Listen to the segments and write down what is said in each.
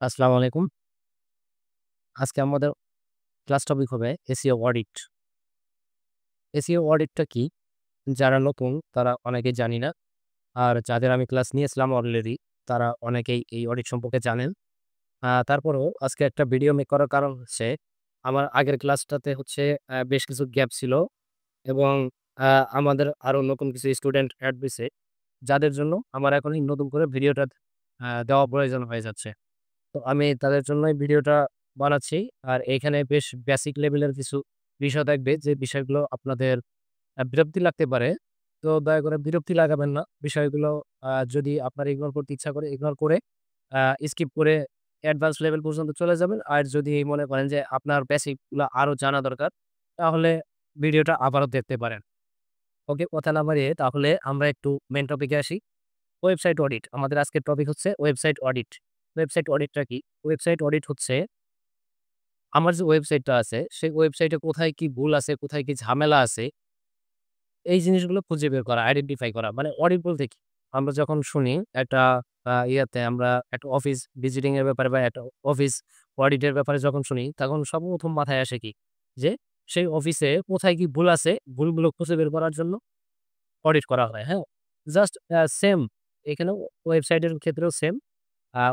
আসসালামু আলাইকুম। আজকে আমাদের ক্লাস টপিক হবে এসইও অডিট। এসইও অডিটটা কি? যারা নতুন তারা অনেকেই জানি না। আর যাদের আমি ক্লাস নিয়েছিলাম অলরেডি তারা অনেকেই এই অডিট সম্পর্কে জানেন। তারপরেও আজকে একটা ভিডিও মেক করার কারণ হচ্ছে আমার আগের ক্লাসটাতে হচ্ছে বেশ কিছু গ্যাপ ছিল এবং আ আমাদের আরো নতুন কিছু স্টুডেন্ট এড হইছে। যাদের জন্য আমার এখন এই নতুন করে ভিডিওটা দেওয়া প্রয়োজন হয়ে যাচ্ছে। তো আমি তাদের জন্যই ভিডিওটা বানাচ্ছি। আর এইখানে বেশ বেসিক লেভেলের কিছু বিষয় থাকবে যে বিষয়গুলো আপনাদের বিরক্তি লাগতে পারে। তো দয়া করে বিরক্তি লাগাবেন না। বিষয়গুলো যদি আপনার ইগনোর করতে ইচ্ছা করে ইগনোর করে স্কিপ করে অ্যাডভান্স লেভেল পর্যন্ত চলে যাবেন। আর যদি মনে করেন যে আপনার বেসিক গুলা আরো জানা দরকার, তাহলে ভিডিওটা আবারও দেখতে পারেন। ওকে, কথা না বাড়িয়ে তাহলে আমরা একটু মেইন টপিকে আসি। Website audit. আমাদের আজকের টপিক হচ্ছে ওয়েবসাইট অডিট। ওয়েবসাইট অডিটটা কি? ওয়েবসাইট অডিট হচ্ছে আমার যে ওয়েবসাইটটা আছে, সেই ওয়েবসাইটে কোথায় কি ভুল আছে, কোথায় কি ঝামেলা আছে, এই জিনিসগুলো খুঁজে বের করা, আইডেন্টিফাই করা। মানে অডিট বলতে কি? আমরা যখন শুনি একটা ইয়াতে আমরা একটা অফিস ভিজিটিং এর ব্যাপারে বা একটা অফিস অডিটের ব্যাপারে যখন শুনি, তখন সর্বপ্রথম মাথায় আসে কি? যে সেই অফিসে কোথায় কি ভুল আছে, ভুলগুলো খুঁজে বের করার জন্য অডিট করা হয়, হ্যাঁ? জাস্ট সেম এখানেও ওয়েবসাইটের ক্ষেত্রেও সেম।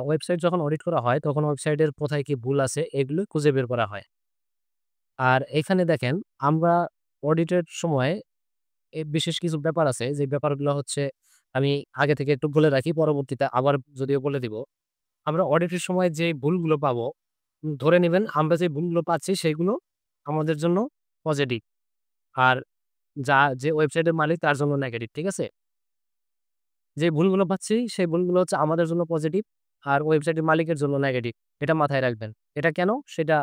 ওয়েবসাইট যখন অডিট করা হয়, তখন ওয়েবসাইটের কোথায় কি ভুল আছে, এগুলো খুঁজে বের করা হয়। আর এখানে দেখেন আমরা অডিটের সময় বিশেষ কিছু ব্যাপার আছে যে ব্যাপারগুলো হচ্ছে আমি আগে থেকে একটু বলে রাখি, পরবর্তীতে আবার যদিও বলে দিব। আমরা অডিটের সময় যে ভুলগুলো পাবো, ধরে নিবেন আমরা যে ভুলগুলো পাচ্ছি সেগুলো আমাদের জন্য পজিটিভ। আর যে ওয়েবসাইটের মালিক তার জন্য নেগেটিভ। ঠিক আছে? যে ভুলগুলো পাচ্ছি সেই ভুলগুলো হচ্ছে আমাদের জন্য পজিটিভ আর ওয়েবসাইটের মালিকের জন্য নেগেটিভ। এটা মাথায় রাখবেন। এটা কেন? সেটা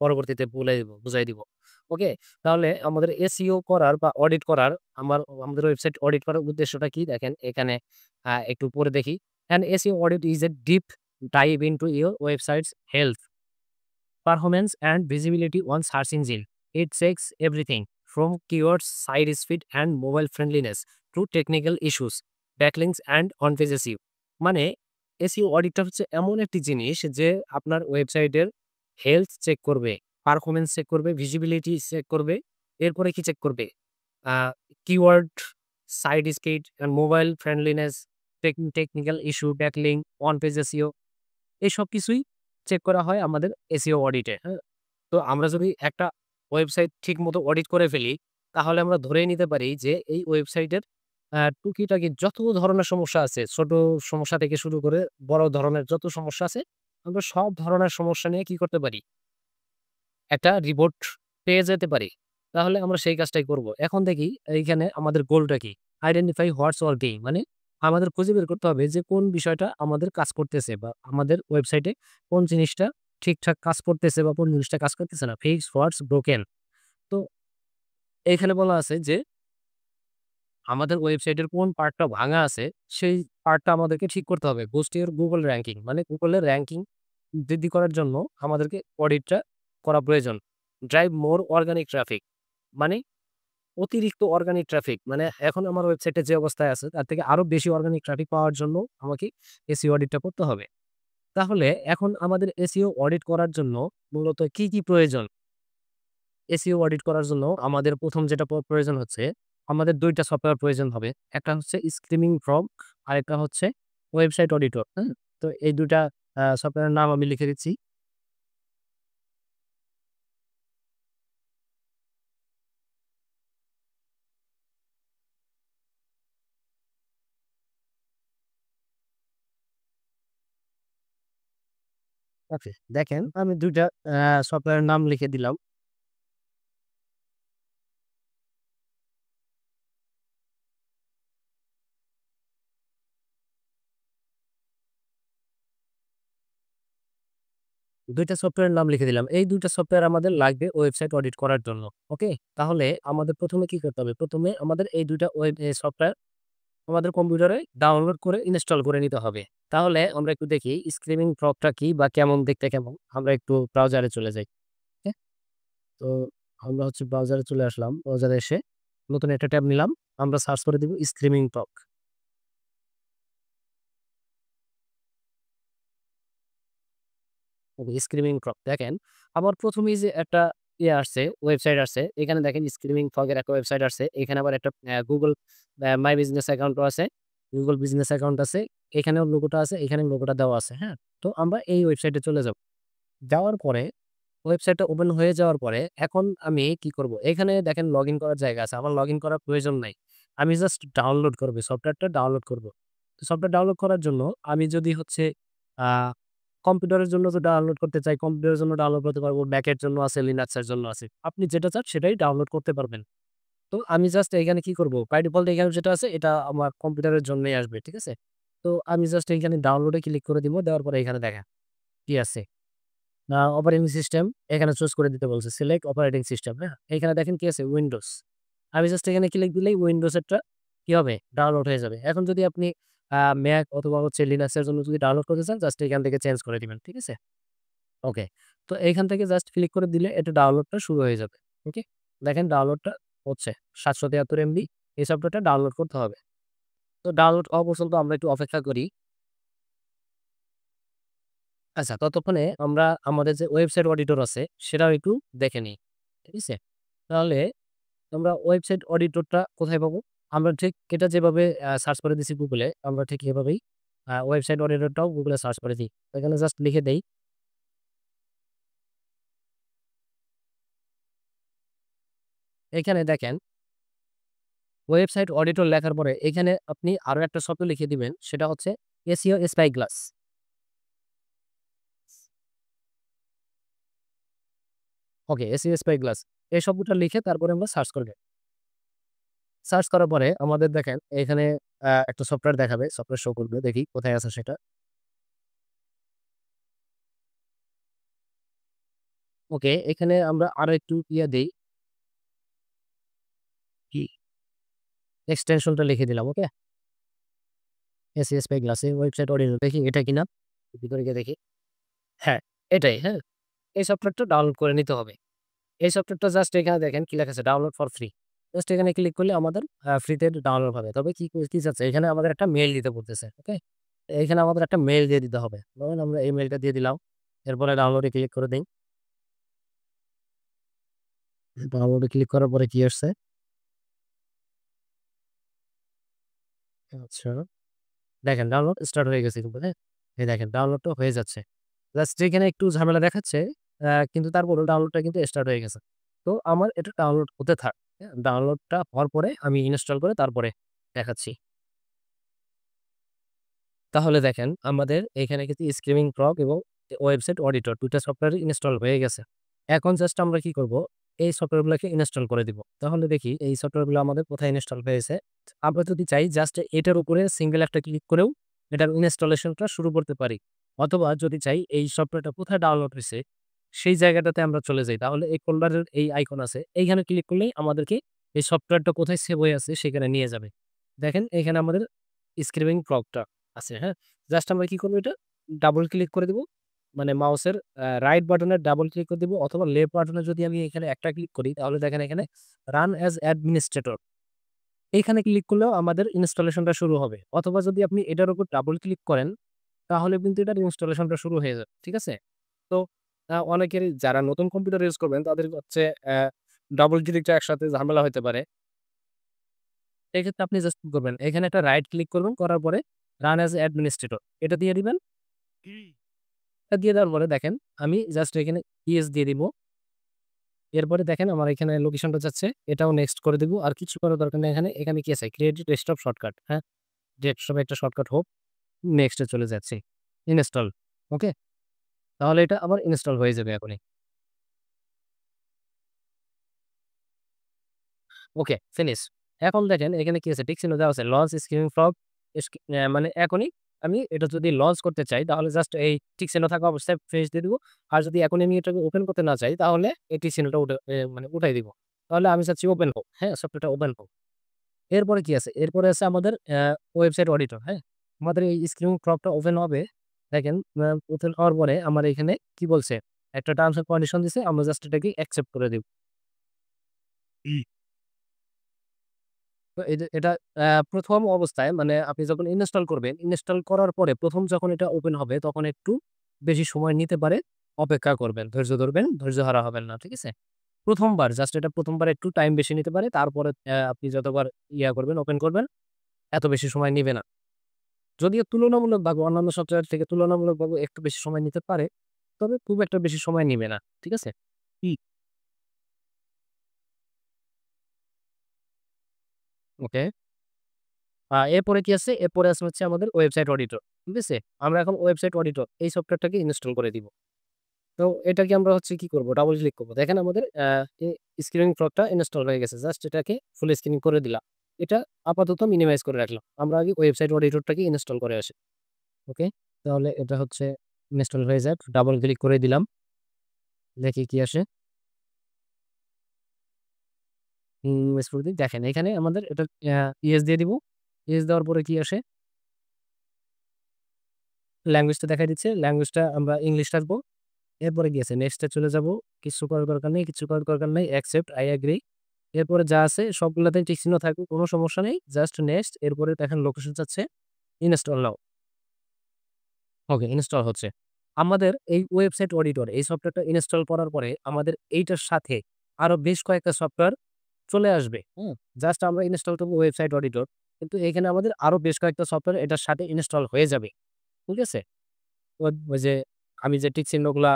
পরবর্তীতে বুঝাই দিব। ওকে? তাহলে আমাদের এসইও করার বা অডিট করার আমাদের ওয়েবসাইট অডিট করার উদ্দেশ্যটা কি? দেখেন এখানে একটু পড়ে দেখি। An SEO audit is a deep dive into your website's health, performance and visibility on search engine. It checks everything from keywords, site speed and mobile friendliness to technical issues, backlinks and on-page SEO. মানে SEO অডিটটা হচ্ছে এমন একটি জিনিস যে আপনার ওয়েবসাইটের health check করবে, performance check করবে, ভিজিবিলিটি চেক করবে। এরপরে কি চেক করবে? Uh keyword, site speed and mobile friendliness, technical issue, backlink, on page SEO এই সবকিছুই চেক করা হয় আমাদের এসইও অডিটে, হ্যাঁ? তো আমরা যদি একটা ওয়েবসাইট ঠিকমতো অডিট করে ফেলি, তাহলে আমরা ধরেই নিতে পারি যে এই ওয়েবসাইটের টুকিটাকি যত ধরনের সমস্যা আছে, ছোট সমস্যা থেকে শুরু করে বড় ধরনের যত সমস্যা আছে, আমরা সব ধরনের সমস্যা নিয়ে কি করতে পারি? একটা রিপোর্ট পেয়ে যেতে পারি। তাহলে আমরা সেই কাজটাই করব। এখন দেখি এইখানে আমাদের গোলটা কি? আইডেন্টিফাই হোয়াটস ওয়ার্কিং মানে আমাদের খুঁজে বের করতে হবে যে কোন বিষয়টা আমাদের কাজ করতেছে বা আমাদের ওয়েবসাইটে কোন জিনিসটা ঠিকঠাক কাজ করতেছে বা কোন জিনিসটা কাজ করতেছে না। ফিক্স হোয়াটস ব্রোকেন। তো এইখানে বলা আছে যে আমাদের ওয়েবসাইটের কোন পার্টটা ভাঙা আছে সেই পার্টটা আমাদেরকে ঠিক করতে হবে। বুস্ট ইউর গুগল র‍্যাংকিং মানে গুগলের র‍্যাংকিং বৃদ্ধি করার জন্য আমাদেরকে অডিটটা করা প্রয়োজন। ড্রাইভ মোর অর্গানিক ট্রাফিক মানে অতিরিক্ত অর্গানিক ট্রাফিক মানে এখন আমার ওয়েবসাইটে যে অবস্থায় আছে তার থেকে আরো বেশি অর্গানিক ট্রাফিক পাওয়ার জন্য আমাকে এসইও অডিটটা করতে হবে। তাহলে এখন আমাদের এসইও অডিট করার জন্য মূলত কি প্রয়োজন? এসইও অডিট করার জন্য আমাদের ১ম যেটা প্রয়োজন হচ্ছে, আমাদের ২ টা সফটওয়্যার প্রয়োজন হবে। একটা হচ্ছে স্ক্রিমিং ফ্রগ, আরেকটা হচ্ছে ওয়েবসাইট অডিটর, হ্যাঁ? তো এই ২ টা সফটওয়্যারের নাম আমি লিখে দিচ্ছি। ওকে, দেখেন আমি ২ টা সফটওয়্যারের নাম লিখে দিলাম। ২ টা সফটওয়্যারের নাম লিখে দিলাম। এই ২ টা সফটওয়্যার আমাদের লাগবে ওয়েবসাইট অডিট করার জন্য। ওকে? তাহলে আমাদের ১ম এ কি করতে হবে? ১ম এ আমাদের এই ২ টা সফটওয়্যার আমাদের কম্পিউটারে ডাউনলোড করে ইনস্টল করে নিতে হবে। তাহলে আমরা একটু দেখি স্ক্রিমিং ফ্রগটা কি বা কেমন দেখতে কেমন? আমরা একটু ব্রাউজারে চলে যাই। হ্যাঁ? তো আমরা হচ্ছে ব্রাউজারে চলে আসলাম। ব্রাউজারে এসে নতুন একটা ট্যাব নিলাম। আমরা সার্চ করে দিব স্ক্রিমিং ফ্রগ। স্ক্রিমিং ফ্রগ দেখেন আমার প্রথমেই যে একটা আসছে, ওয়েবসাইট আসছে। এখানে দেখেন স্ক্রিমিং ফগ এর একটা ওয়েবসাইট আসছে। এখানে আবার একটা Google মাই বিজনেস অ্যাকাউন্টও আছে। Google বিজনেস অ্যাকাউন্ট আছে। এখানেও লোগোটা আছে, এখানে লোগোটা দেওয়া আছে, হ্যাঁ? তো আমরা এই ওয়েবসাইটে চলে যাব। যাওয়ার পরে ওয়েবসাইটটা ওপেন হয়ে যাওয়ার পরে এখন আমি কি করব? এখানে দেখেন লগইন করার জায়গা আছে। আমার লগইন করার প্রয়োজন নাই। আমি জাস্ট ডাউনলোড করব। সফটওয়্যারটা ডাউনলোড করব। তো সফটওয়্যার ডাউনলোড করার জন্য আমি যদি হচ্ছে আ কম্পিউটারের জন্য তো ডাউনলোড করতে চাই, কম্পিউটারের জন্য ডাউনলোড করতে পারবো। ম্যাকের জন্য আছে, লিনাক্সের জন্য আছে। আপনি যেটা চান সেটাই ডাউনলোড করতে পারবেন। তো আমি জাস্ট এখানে কি করব? বাই ডিফল্ট এখানে যেটা আছে এটা আমার কম্পিউটারের জন্যই আসবে। ঠিক আছে? তো আমি জাস্ট এইখানে ডাউনলোডে ক্লিক করে দিব। দেওয়ার পরে এখানে দেখেন কি আছে? অপারেটিং সিস্টেম এখানে চুজ করে দিতে বলছে। সিলেক্ট অপারেটিং সিস্টেম, হ্যাঁ? এখানে দেখেন কি আছে? উইন্ডোজ। আমি জাস্ট এখানে ক্লিক দিলেই উইন্ডোজ এরটা কি হবে? ডাউনলোড হয়ে যাবে। এখন যদি আপনি ম্যাক অথবা হচ্ছে লিনাক্স এর জন্য যদি ডাউনলোড করতে চান জাস্ট এখান থেকে চেঞ্জ করে দিবেন। ঠিক আছে? ওকে। তো এইখান থেকে জাস্ট ক্লিক করে দিলে এটা ডাউনলোডটা শুরু হয়ে যাবে। ওকে? দেখেন ডাউনলোডটা হচ্ছে ৭৭৩ এমবি এই সফটওয়্যারটা ডাউনলোড করতে হবে। তো ডাউনলোড হওয়া পর্যন্ত আমরা একটু অপেক্ষা করি। আচ্ছা, ততক্ষণে আমরা আমাদের যে ওয়েবসাইট অডিটর আছে সেটাও একটু দেখে নিই। ঠিক আছে? তাহলে আমরা ওয়েবসাইট অডিটরটা কোথায় পাবো? আমরা ঠিক এটা যেভাবে সার্চ করে দিছি Google এ, আমরা ঠিক এভাবেই ওয়েবসাইট অডিটরটাও Google এ সার্চ করে দিই। এখানে জাস্ট লিখে দেই। এখানে দেখেন ওয়েবসাইট অডিটর লেখার পরে এখানে আপনি আরো একটা শব্দ লিখে দিবেন। সেটা হচ্ছে SEO স্পাইগ্লাস। ওকে, SEO স্পাইগ্লাস। এই শব্দটা লিখে তারপরে আমরা সার্চ করব। সার্চ করার পরে আমাদের দেখেন এখানে একটা সফটওয়্যার দেখাবে। সফটওয়্যার শো করবে। দেখি কোথায় আছে সেটা। ওকে, এখানে আমরা আরো একটু দেই। কি এক্সটেনশনটা লিখে দিলাম। ওকে? SEO স্পাইগ্লাস ওয়েবসাইট অডিটর দেখি এটা কিনা? ভিতরে গিয়ে দেখি। হ্যাঁ, এটাই, হ্যাঁ? এই সফটওয়্যারটা ডাউনলোড করে নিতে হবে। এই সফটওয়্যারটা জাস্ট এখানে দেখেন কি লেখা আছে ডাউনলোড ফর ফ্রি। জাস্ট এখানে ক্লিক করলে আমাদের ফ্রিতে ডাউনলোড হবে। তবে কি চাচ্ছে এখানে আমাদের একটা মেইল দিতে বলতেছে। ওকে? এখানে আমাদের একটা মেইল দিয়ে দিতে হবে। ধরুন আমরা এই মেইলটা দিয়ে দিলাম। এরপরে ডাউনলোডে ক্লিক করে দেই। ডাউনলোডে ক্লিক করার পরে কি আসছে? আচ্ছা, দেখেন ডাউনলোড স্টার্ট হয়ে গেছে কিন্তু, হ্যাঁ? এই দেখেন ডাউনলোডটা হয়ে যাচ্ছে। জাস্ট এখানে একটু ঝামেলা দেখাচ্ছে। কিন্তু তারপরেও ডাউনলোডটা কিন্তু স্টার্ট হয়ে গেছে। তো আমার এটা ডাউনলোড হতে থাক। হ্যাঁ? ডাউনলোডটা হওয়ার পরে আমি ইনস্টল করে তারপরে দেখাচ্ছি। তাহলে দেখেন আমাদের এখানে কিন্তু স্ক্রিমিং ফ্রগ এবং ওয়েবসাইট অডিটর ২ টা সফটওয়্যারই ইনস্টল হয়ে গেছে। এখন জাস্ট আমরা কি করব? এই সফটওয়্যারগুলোকে ইনস্টল করে দিব। তাহলে দেখি এই সফটওয়্যারগুলো আমাদের কোথায় ইনস্টল হয়েছে। আমরা যদি চাই জাস্ট এটার উপরে সিঙ্গেল একটা ক্লিক করেও এটার ইনস্টলেশনটা শুরু করতে পারি। অথবা যদি চাই এই সফটওয়্যারটা কোথায় ডাউনলোড হইছে সেই জায়গাটাতে আমরা চলে যাই। তাহলে এই ফোল্ডারের এই আইকন আছে। এইখানে ক্লিক করলেই আমাদেরকে এই সফটওয়্যারটা কোথায় সেভ হয়ে আছে সেখানে নিয়ে যাবে। দেখেন এখানে আমাদের স্ক্রিমিং ফ্রগটা আছে, হ্যাঁ? জাস্ট আমরা কি করব এটা? ডাবল ক্লিক করে দিব। মানে মাউসের রাইট বাটনে ডাবল ক্লিক করে দিব অথবা লেফট বাটনে যদি আমি এখানে একটা ক্লিক করি তাহলে দেখেন এখানে রান অ্যাজ অ্যাডমিনিস্ট্রেটর। এইখানে ক্লিক করলেও আমাদের ইনস্টলেশনটা শুরু হবে। অথবা যদি আপনি এটার উপর ডাবল ক্লিক করেন তাহলে কিন্তু এটার ইনস্টলেশনটা শুরু হয়ে যাবে। ঠিক আছে? তো অনেকেরই যারা নতুন কম্পিউটার ইউজ করবেন তাদের হচ্ছে ডাবল ক্লিকটা একসাথে ঝামেলা হইতে পারে। এক্ষেত্রে আপনি জাস্ট কি করবেন? এখানে একটা রাইট ক্লিক করবেন, করার পরে রান অ্যাজ অ্যাডমিনিস্ট্রেটর এটা দিয়ে দিবেন। এটা দিয়ে দেওয়ার পরে দেখেন আমি জাস্ট এখানে ইয়েস দিয়ে দিব। এরপরে দেখেন আমার এখানে লোকেশনটা যাচ্ছে। এটাও নেক্সট করে দিব। আর কিছু করার দরকার নেই এখানে। এখানে কি আছে? ক্রিয়েট ডেস্কটপ শর্টকাট, হ্যাঁ? ডেস্কটপে একটা শর্টকাট হোক। নেক্সট এ চলে যাচ্ছি। ইনস্টল। ওকে? তাহলে এটা আমার ইনস্টল হয়ে যাবে এখনই। ওকে, ফিনিশ। এখন দেখেন এখানে কি আছে? টিক চিহ্ন দেওয়া আছে। লঞ্চ স্ক্রিমিং ফ্রগ মানে এখনই আমি এটা যদি লঞ্চ করতে চাই তাহলে জাস্ট এই টিক চিহ্ন থাকা অবস্থায় ফিনিশ দিয়ে দিব। আর যদি এখনই আমি এটাকে ওপেন করতে না চাই তাহলে এই টিক চিহ্নটা মানে উঠাই দিব। তাহলে আমি চাচ্ছি ওপেন হোক। হ্যাঁ? সফটওয়্যারটা ওপেন হোক। এরপরে কি আছে? এরপরে আছে আমাদের ওয়েবসাইট অডিটর, হ্যাঁ? আমাদের এই স্ক্রিমিং ফ্রগটা ওপেন হবে। দেখেন ওপেন হওয়ার পরে আমার এখানে কি বলছে? একটা টার্মস এন্ড কন্ডিশন দিছে। আমরা জাস্ট এটাকে অ্যাকসেপ্ট করে দিব। তো এটা ১ম অবস্থায় মানে আপনি যখন ইনস্টল করবেন, ইনস্টল করার পরে ১ম যখন এটা ওপেন হবে তখন একটু বেশি সময় নিতে পারে। অপেক্ষা করবেন, ধৈর্য ধরবেন, ধৈর্য হারা হবেন না। ঠিক আছে? প্রথমবার জাস্ট এটা প্রথমবার একটু টাইম বেশি নিতে পারে। তারপরে আপনি যতবার করবেন, ওপেন করবেন, এত বেশি সময় নিবে না। যদিও তুলনামূলকভাবে অন্যান্য সফটওয়্যার থেকে তুলনামূলকভাবে একটু বেশি সময় নিতে পারে। তবে খুব একটা বেশি সময় নিবে না। ঠিক আছে? ই ওকে। এরপরে কি আছে? এরপরে আছে হচ্ছে আমাদের ওয়েবসাইট অডিটর। ঠিক আছে? আমরা এখন ওয়েবসাইট অডিটর এই সফটওয়্যারটাকে ইনস্টল করে দিব। তো এটাকে আমরা হচ্ছে কি করব? ডাবল ক্লিক করব। দেখেন আমাদের স্ক্রিনিং ফ্রগটা ইনস্টল হয়ে গেছে। জাস্ট এটাকে ফুল স্ক্রিন করে দিলাম। এটা আপাতত মিনিমাইজ করে রাখলাম। আমরা আগে ওয়েবসাইট অডিটরটাকে ইনস্টল করে আসি। ওকে? তাহলে এটা হচ্ছে ইনস্টল হয়ে যাক। ডাবল ক্লিক করে দিলাম। দেখি কি আসে। স্ক্রল দিই। দেখেন এখানে আমাদের এটা ইয়েস দিয়ে দিব। ইয়েস দেওয়ার পরে কি আসে? ল্যাঙ্গুয়েজটা দেখাই দিচ্ছে। ল্যাঙ্গুয়েজটা আমরা ইংলিশ রাখবো। এরপরে কি আছে? নেক্সট এ চলে যাব। কিছু করার দরকার নেই, কিছু করার দরকার নাই। Accept, I agree. এরপরে যা আছে সবগুলাতেই টিক চিহ্ন থাকবে। কোন সমস্যা নেই। Just next. এরপরে দেখেন লোকেশন চাচ্ছে। ইনস্টল নাও। ওকে, ইনস্টল হচ্ছে। আমাদের এই ওয়েবসাইট অডিটর এই সফটওয়্যারটা ইনস্টল করার পরে আমাদের এইটার সাথে আরো বেশ কয়েকটা সফটওয়্যার চলে আসবে। হুম? জাস্ট আমরা ইনস্টল করব ওয়েবসাইট অডিটর। কিন্তু এখানে আমাদের আরো বেশ কয়েকটা সফটওয়্যার এটার সাথে ইনস্টল হয়ে যাবে। ঠিক আছে? ওই যে আমি যে টিক চিহ্নগুলা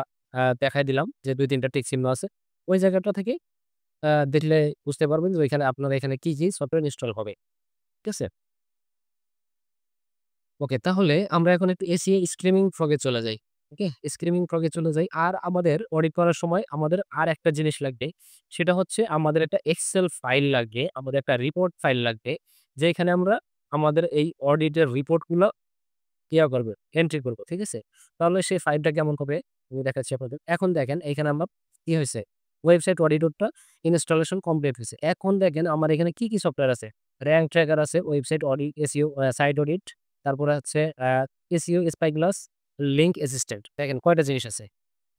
দেখায় দিলাম যে ২-৩ টা টিক চিহ্ন আছে। ওই জায়গাটা থেকে দেখলে বুঝতে পারবেন যে ওইখানে আপনার এখানে কি সফটওয়্যার ইনস্টল হবে। ঠিক আছে? ওকে, তাহলে আমরা এখন একটু এসিআই স্ক্রিমিং ফ্রগ এ চলে যাই। ওকে? স্ক্রিমিং ফ্রগ এ চলে যাই। আর আমাদের অডিট করার সময় আমাদের আর একটা জিনিস লাগবে। সেটা হচ্ছে আমাদের একটা এক্সেল ফাইল লাগবে। আমাদের একটা রিপোর্ট ফাইল লাগবে। যেখানে আমরা আমাদের এই অডিটের রিপোর্ট গুলো করবে, এন্ট্রি করব। ঠিক আছে? তাহলে সেই ফাইলটা কেমন হবে আমি দেখাচ্ছি আপনাদের। এখন দেখেন এইখানে আমার কি হইছে? ওয়েবসাইট অডিটরটা ইনস্টলেশন কমপ্লিট হইছে। এখন দেখেন আমার এখানে কি সফটওয়্যার আছে? র‍্যাংক ট্র্যাকার আছে, ওয়েবসাইট এসইও সাইট অডিট, তারপরে হচ্ছে এসইও স্পাইগ্লাস, লিঙ্ক অ্যাসিস্ট্যান্ট। দেখেন কয়টা জিনিস আছে।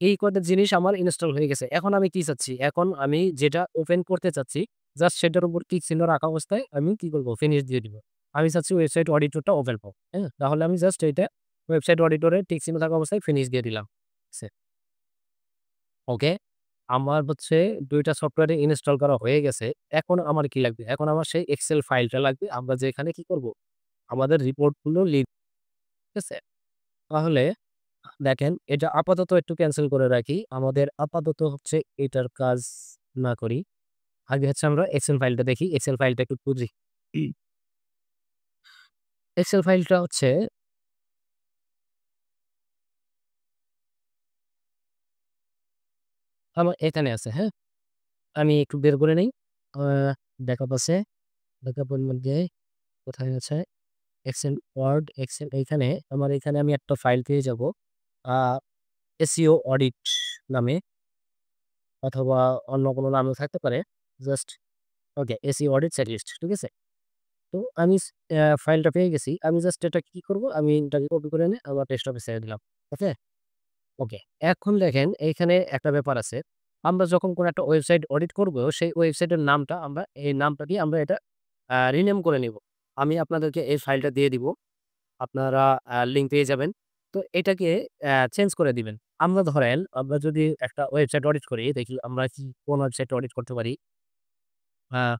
এই কয়টা জিনিস আমার ইনস্টল হয়ে গেছে। এখন আমি কি চাচ্ছি? এখন আমি যেটা ওপেন করতে চাচ্ছি, জাস্ট সেটার উপর টিক চিহ্ন রাখা অবস্থায় আমি কি করব? ফিনিশ দিয়ে দিব। আমি চাচ্ছি ওয়েবসাইট অডিটরটা ওপেন হোক। হ্যাঁ? তাহলে আমি জাস্ট এইটা ওয়েবসাইট অডিটরে টিক চিহ্ন থাকা অবস্থায় ফিনিশ দিয়ে দিলাম। সে ওকে। আমার হচ্ছে ২ টা সফটওয়্যারে ইনস্টল করা হয়ে গেছে। এখন আমার কি লাগবে? এখন আমার সেই এক্সেল ফাইলটা লাগবে। আমরা যেখানে কি করব? আমাদের রিপোর্ট গুলো ঠিক আছে? তাহলে দেখেন এটা আপাতত একটু ক্যানসেল করে রাখি। আমাদের আপাতত হচ্ছে এটার কাজ না করি। আগে হচ্ছে আমরা এক্সেল ফাইলটা দেখি। এক্সেল ফাইলটা একটু খুঁজি। এক্সেল ফাইলটা হচ্ছে আমার এখানে আছে, হ্যাঁ? আমি একটু বের করে নেই। আ ব্যাকআপ আছে। ব্যাকআপের মধ্যে কোথায় আছে? এক্সেল, ওয়ার্ড, এক্সেল এইখানে আমার এখানে আমি একটা ফাইল পেয়ে যাব। আ এসইও অডিট নামে অথবা অন্য কোনো নামেও থাকতে পারে। Just okay, SEO audit checklist. ঠিক আছে? তো আমি ফাইলটা পেয়ে গেছি। আমি জাস্ট এটা কি করব? আমি এটাকে কপি করে এনে আমার ডেস্কটপে ছেড়ে দিলাম। ওকে? ওকে। এখন দেখেন এইখানে একটা ব্যাপার আছে। আমরা যখন কোনো একটা ওয়েবসাইট অডিট করব, সেই ওয়েবসাইটের নামটা আমরা এই নামটা দিয়ে আমরা এটা রিনেম করে নিব। আমি আপনাদেরকে এই ফাইলটা দিয়ে দিব। আপনারা লিঙ্ক পেয়ে যাবেন। তো এটাকে চেঞ্জ করে দিবেন। আমরা ধরেন আমরা যদি একটা ওয়েবসাইট অডিট করি, দেখি আমরা কি কোন ওয়েবসাইট অডিট করতে পারি। আ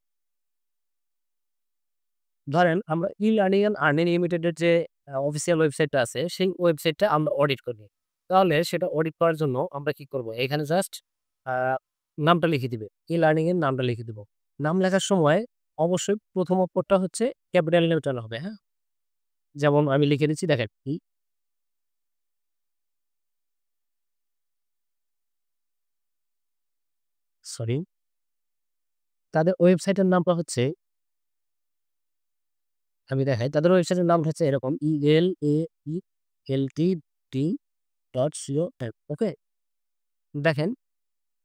ধরেন আমরা ই-লার্নিং অ্যান্ড আর্নিং লিমিটেড এর যে অফিসিয়াল ওয়েবসাইটটা আছে, সেই ওয়েবসাইটটা আমরা অডিট করি। তাহলে সেটা অডিট করার জন্য আমরা কি করব? এখানে জাস্ট আ নামটা লিখে দিবে। ই-লার্নিং এর নামটা লিখে দিব। নাম লেখার সময় অবশ্যই ১ম অক্ষরটা হচ্ছে ক্যাপিটাল লেটার হবে, হ্যাঁ? যেমন আমি লিখে দিচ্ছি দেখেন সরি, তাদের ওয়েবসাইটের নামটা হচ্ছে আমি দেখাই। তাদের ওয়েবসাইটের নাম হচ্ছে এরকম ELAELTD.co ওকে? দেখেন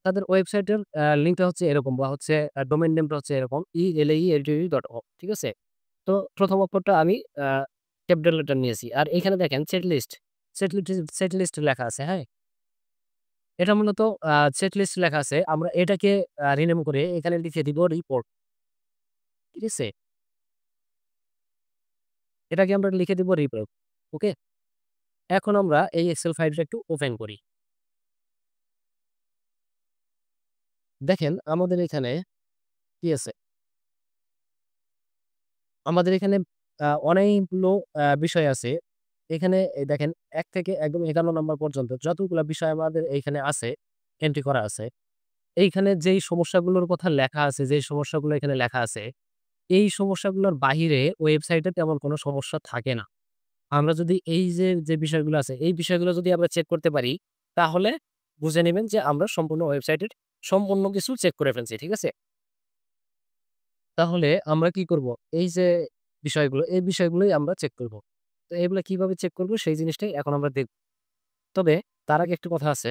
তাদের ওয়েবসাইটের লিঙ্কটা হচ্ছে এরকম বা হচ্ছে ডোমেইন নেমটা হচ্ছে এরকম ELAELTD.org ঠিক আছে? তো ১ম অক্ষরটা আমি আ ক্যাপিটাল লেটার নিয়েছি। আর এখানে দেখেন সেট লিস্ট লেখা আছে, হ্যাঁ? এটা মূলত সেট লিস্ট লেখা আছে। আমরা এটাকে রিনেম করে এখানে লিখে দিব রিপোর্ট। ঠিক আছে? এটাকে আমরা লিখে দিব রিপোর্ট। ওকে? এখন আমরা এই এক্সেল ফাইলটা একটু ওপেন করি। দেখেন আমাদের এখানে কি আছে? আমাদের এখানে অনেকগুলো বিষয় আছে। এখানে দেখেন ১ থেকে একদম ১১ নাম্বার পর্যন্ত যতগুলা বিষয় আমাদের এইখানে আছে, এন্ট্রি করা আছে। এইখানে যেই সমস্যাগুলোর কথা লেখা আছে, যেই সমস্যাগুলো এখানে লেখা আছে, এই সমস্যাগুলোর বাহিরে ওয়েবসাইটে তেমন কোনো সমস্যা থাকে না। আমরা যদি এই যে বিষয়গুলো আছে, এই বিষয়গুলো যদি আমরা চেক করতে পারি, তাহলে বুঝে নিবেন যে আমরা সম্পূর্ণ ওয়েবসাইটের সম্পূর্ণ কিছু চেক করে ফেলছি। ঠিক আছে? তাহলে আমরা কি করব? এই যে বিষয়গুলো, এই বিষয়গুলোই আমরা চেক করব। তো এগুলা কিভাবে চেক করব সেই জিনিসটাই এখন আমরা দেখব। তবে তার আগে একটু কথা আছে।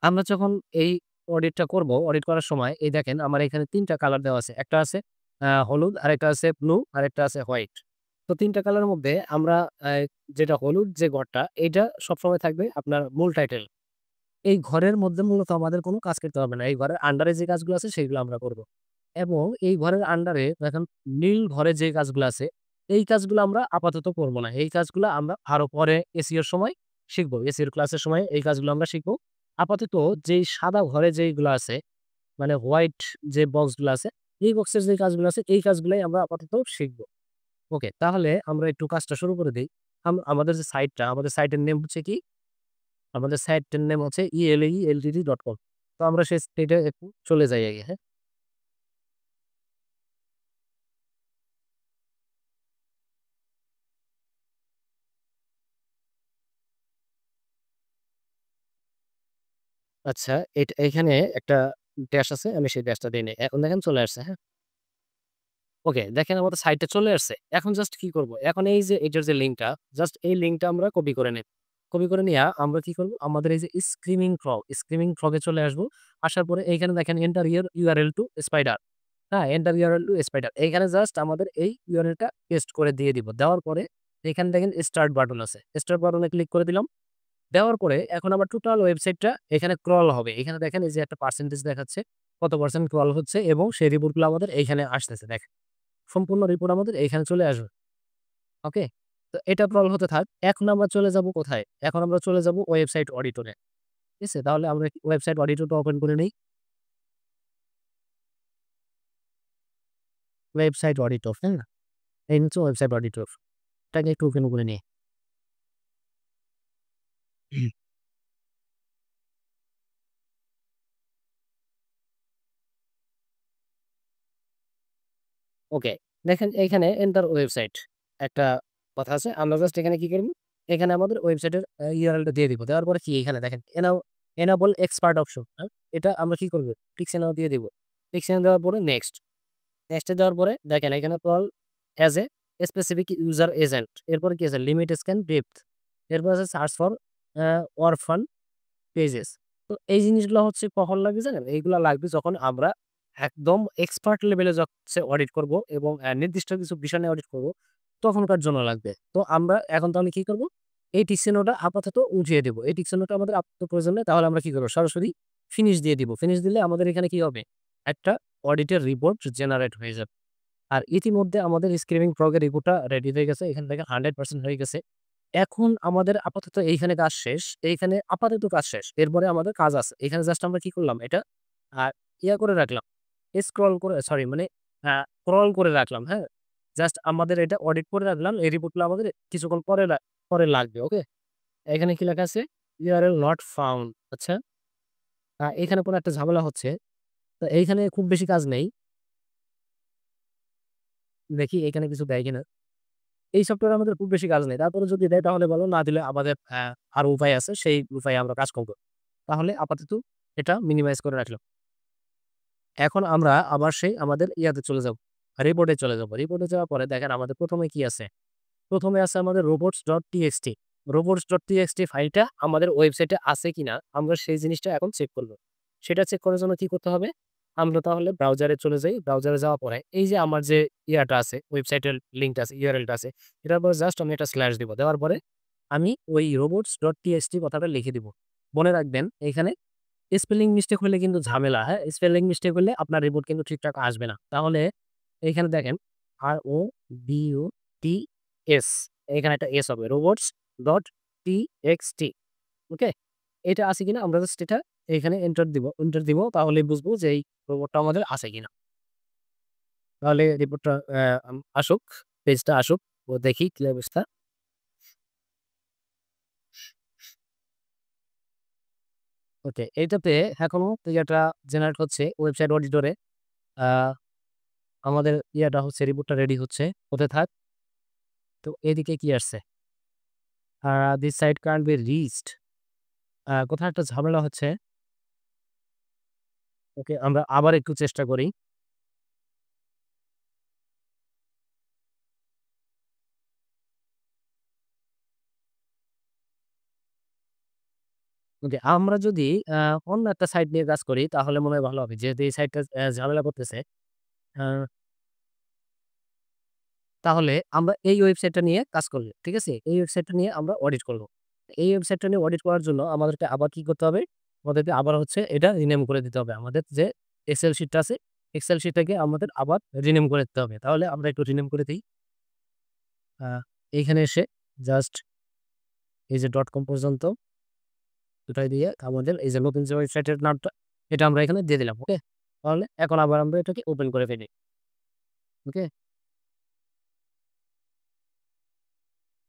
আমরা যখন এই অডিটটা করব, অডিট করার সময় এই দেখেন আমার এখানে ৩ টা কালার দেওয়া আছে। একটা আছে হলুদ, আরেকটা আছে ব্লু, আরেকটা আছে হোয়াইট। তো ৩ টা কালারের মধ্যে আমরা আ যেটা হলুদ যে ঘরটা, এইটা সবসময় থাকবে আপনার মূল টাইটেল। এই ঘরের মধ্যে মূলত আমাদের কোনো কাজ করতে হবে না। এই ঘরের আন্ডারে যে কাজগুলো আছে সেগুলো আমরা করব। এবং এই ঘরের আন্ডারে দেখেন নীল ঘরে যে কাজগুলো আছে, এই কাজগুলো আমরা আপাতত করব না। এই কাজগুলো আমরা আরো পরে এসইও এর সময় শিখব। এসইও এর ক্লাসের সময় এই কাজগুলো আমরা শিখব। আপাতত যেই সাদা ঘরে যেইগুলো আছে, মানে হোয়াইট যে বক্সগুলো আছে, এই বক্সের যে কাজগুলো আছে, এই কাজগুলাই আমরা আপাতত শিখব। ওকে, তাহলে আমরা একটু কাজটা শুরু করে দেই। আমাদের যে সাইটটা, আমাদের সাইটের নেম হচ্ছে কি? আমাদের সাইটটার নেম হচ্ছে eleeltd.com। তো আমরা সেই সাইটে একটু চলে যাই আগে, হ্যাঁ? আচ্ছা, এইখানে একটা ড্যাশ আছে। আমি সেই ড্যাশটা দিয়ে নেই। এখন দেখেন চলে আসছে, হ্যাঁ? ওকে, দেখেন আমাদের সাইটে চলে আসছে। এখন জাস্ট কি করব? এখন এই যে এটার যে লিঙ্কটা, জাস্ট এই লিঙ্কটা আমরা কপি করে নেব। কপি করে নিয়া আমরা কি করব? আমাদের এই যে স্ক্রিমিং ফ্রগ এ চলে আসবো। আসার পরে এইখানে দেখেন enter your URL to spider. হ্যাঁ? Enter URL to spider. এইখানে জাস্ট আমাদের এই URL টা পেস্ট করে দিয়ে দিব। দেওয়ার পরে এখানে দেখেন স্টার্ট বাটন আছে। স্টার্ট বাটনে ক্লিক করে দিলাম। দেওয়ার পরে এখন আমার টোটাল ওয়েবসাইটটা এখানে ক্রল হবে। এখানে দেখেন এই যে একটা পার্সেন্টেজ দেখাচ্ছে, কত পার্সেন্ট ক্রল হচ্ছে এবং সেই রিপোর্ট গুলো আমাদের এইখানে আসতেছে দেখেন। সম্পূর্ণ রিপোর্ট আমাদের এইখানে চলে আসবে। ওকে? তো এটা ক্রল হতে থাক। এখন আমরা চলে যাব কোথায়? এখন আমরা চলে যাব ওয়েবসাইট অডিটরে। ঠিক আছে? তাহলে আমরা ওয়েবসাইট অডিটরটা ওপেন করে নেই। ওয়েবসাইট অডিটর, হ্যাঁ? এই হচ্ছে ওয়েবসাইট অডিটর। এটাকে একটু ওপেন করে নিই। ওকে। দেখেন এইখানে এন্টার ওয়েবসাইট একটা কথা আছে। আমরা জাস্ট এখানে কি করব? এখানে আমাদের ওয়েবসাইটের URL টা দিয়ে দিব। দেওয়ার পরে কি এখানে দেখেন এনেবল এক্সপার্ট অপশন, হ্যাঁ? এটা আমরা কি করব? টিক চিহ্ন দিয়ে দিব। টিক চিহ্ন দেওয়ার পরে নেক্সট। নেক্সট এ দেওয়ার পরে দেখেন এখানে call S a specific user agent. এরপরে কি আছে? Limit scan depth. এরপর আছে সার্চ ফর অরফান পেজেস। তো এই জিনিসগুলো হচ্ছে কখন লাগবে জানেন? এইগুলা লাগবে যখন আমরা একদম এক্সপার্ট লেভেলে হচ্ছে অডিট করব এবং নির্দিষ্ট কিছু বিষয় নিয়ে অডিট করব, তখনকার জন্য লাগবে। তো আমরা এখন তাহলে কি করব? এই টিক চিহ্নটা আপাতত উঠিয়ে দেব। এই টিক চিহ্নটা আমাদের আপাতত প্রয়োজন নেই। তাহলে আমরা কি করব? সরাসরি ফিনিশ দিয়ে দিব। ফিনিশ দিলে আমাদের এখানে কি হবে? একটা অডিটের রিপোর্ট জেনারেট হয়ে যাবে। আর ইতিমধ্যে আমাদের স্ক্রিমিং ফ্রগ এর রিপোর্টটা রেডি হয়ে গেছে। এখান থেকে 100% হয়ে গেছে। এখন আমাদের আপাতত এইখানে কাজ শেষ। এইখানে আপাতত কাজ শেষ। এরপরে আমাদের কাজ আছে। এখানে জাস্ট আমরা কি করলাম? এটা আ ইয়া করে রাখলাম। স্ক্রল করে সরি মানে আ ক্রল করে রাখলাম, হ্যাঁ? জাস্ট আমাদের এটা অডিট করে রাখলাম। এই রিপোর্টগুলো আমাদের কিছুক্ষণ পরে লাগবে। ওকে? এখানে কি লেখা আছে? URL not found. আচ্ছা? এখানে কোনো একটা ঝামেলা হচ্ছে। তো এইখানে খুব বেশি কাজ নেই। দেখি এখানে কিছু দেয় কিনা? এই সফটওয়্যারে আমাদের খুব বেশি কাজ নেই। তারপরে যদি দেয় তাহলে ভালো, না দিলে আমাদের আরো উপায় আছে। সেই উপায়ে আমরা কাজ করব। তাহলে আপাতত এটা মিনিমাইজ করে রাখলাম। এখন আমরা আবার সেই আমাদের ইয়াতে চলে যাব। রিপোর্টে চলে যাব। রিপোর্টে যাওয়ার পরে দেখেন আমাদের ১ম এ কি আছে? ১ম এ আছে আমাদের robots.txt। robots.txt ফাইলটা আমাদের ওয়েবসাইটে আছে কিনা আমরা সেই জিনিসটা এখন চেক করব। সেটা চেক করার জন্য কি করতে হবে? আমরা তাহলে ব্রাউজারে চলে যাই। ব্রাউজারে যাওয়ার পরে এই যে আমার যে ইয়াটা আছে, ওয়েবসাইটের লিঙ্কটা আছে, URL টা আছে, এটার পরে জাস্ট আমি একটা স্ল্যাশ দিব। দেওয়ার পরে আমি ওই robots.txt কথাটা লিখে দিব। মনে রাখবেন এইখানে স্পেলিং মিস্টেক হলে কিন্তু ঝামেলা, হ্যাঁ? স্পেলিং মিস্টেক হলে আপনার রিপোর্ট কিন্তু ঠিকঠাক আসবে না। তাহলে এইখানে দেখেন ROBOTS এখানে একটা হবে robots.txt ওকে? এটা আছে কিনা আমরা জাস্ট এটা এখানে এন্টার দিব তাহলেই বুঝবো যে এই রোবটটা আমাদের আছে কিনা। তাহলে রিপোর্টটা আসুক, পেজটা আসুক, ও দেখি কি অবস্থা। ওকে, এইটাতে এখনো ইয়েটা জেনারেট হচ্ছে ওয়েবসাইট অডিটরে। আহ, আমাদের ইয়েটা হচ্ছে, রিপোর্টটা রেডি হচ্ছে, হতে থাক। তো এদিকে কি আসছে, this site can be reached, কোথাও একটা ঝামেলা হচ্ছে। ওকে, আমরা আবার একটু চেষ্টা করি। ওকে, আমরা যদি অন্য একটা সাইট নিয়ে কাজ করি তাহলে মনে হয় ভালো হবে, যেহেতু এই সাইটটা ঝামেলা করতেছে। আহ, তাহলে আমরা এই ওয়েবসাইটটা নিয়ে কাজ করব, ঠিক আছে? এই ওয়েবসাইটটা নিয়ে আমরা অডিট করব। এই ওয়েবসাইটটা নিয়ে অডিট করার জন্য আমাদেরকে আবার কি করতে হবে? আমাদেরকে আবার হচ্ছে এটা রিনেম করে দিতে হবে। আমাদের যে এক্সেল শিটটা আছে, এক্সেল শিটটাকে আমাদের আবার রিনেম করে দিতে হবে। তাহলে আমরা একটু রিনেম করে দিই। এইখানে এসে জাস্ট এই যে ডট কম পর্যন্ত দুটাই দিয়ে আমাদের এই যে নতুন যে ওয়েবসাইটের নামটা, এটা আমরা এখানে দিয়ে দিলাম। ওকে, তাহলে এখন আবার আমরা এটাকে ওপেন করে ফেলি। ওকে,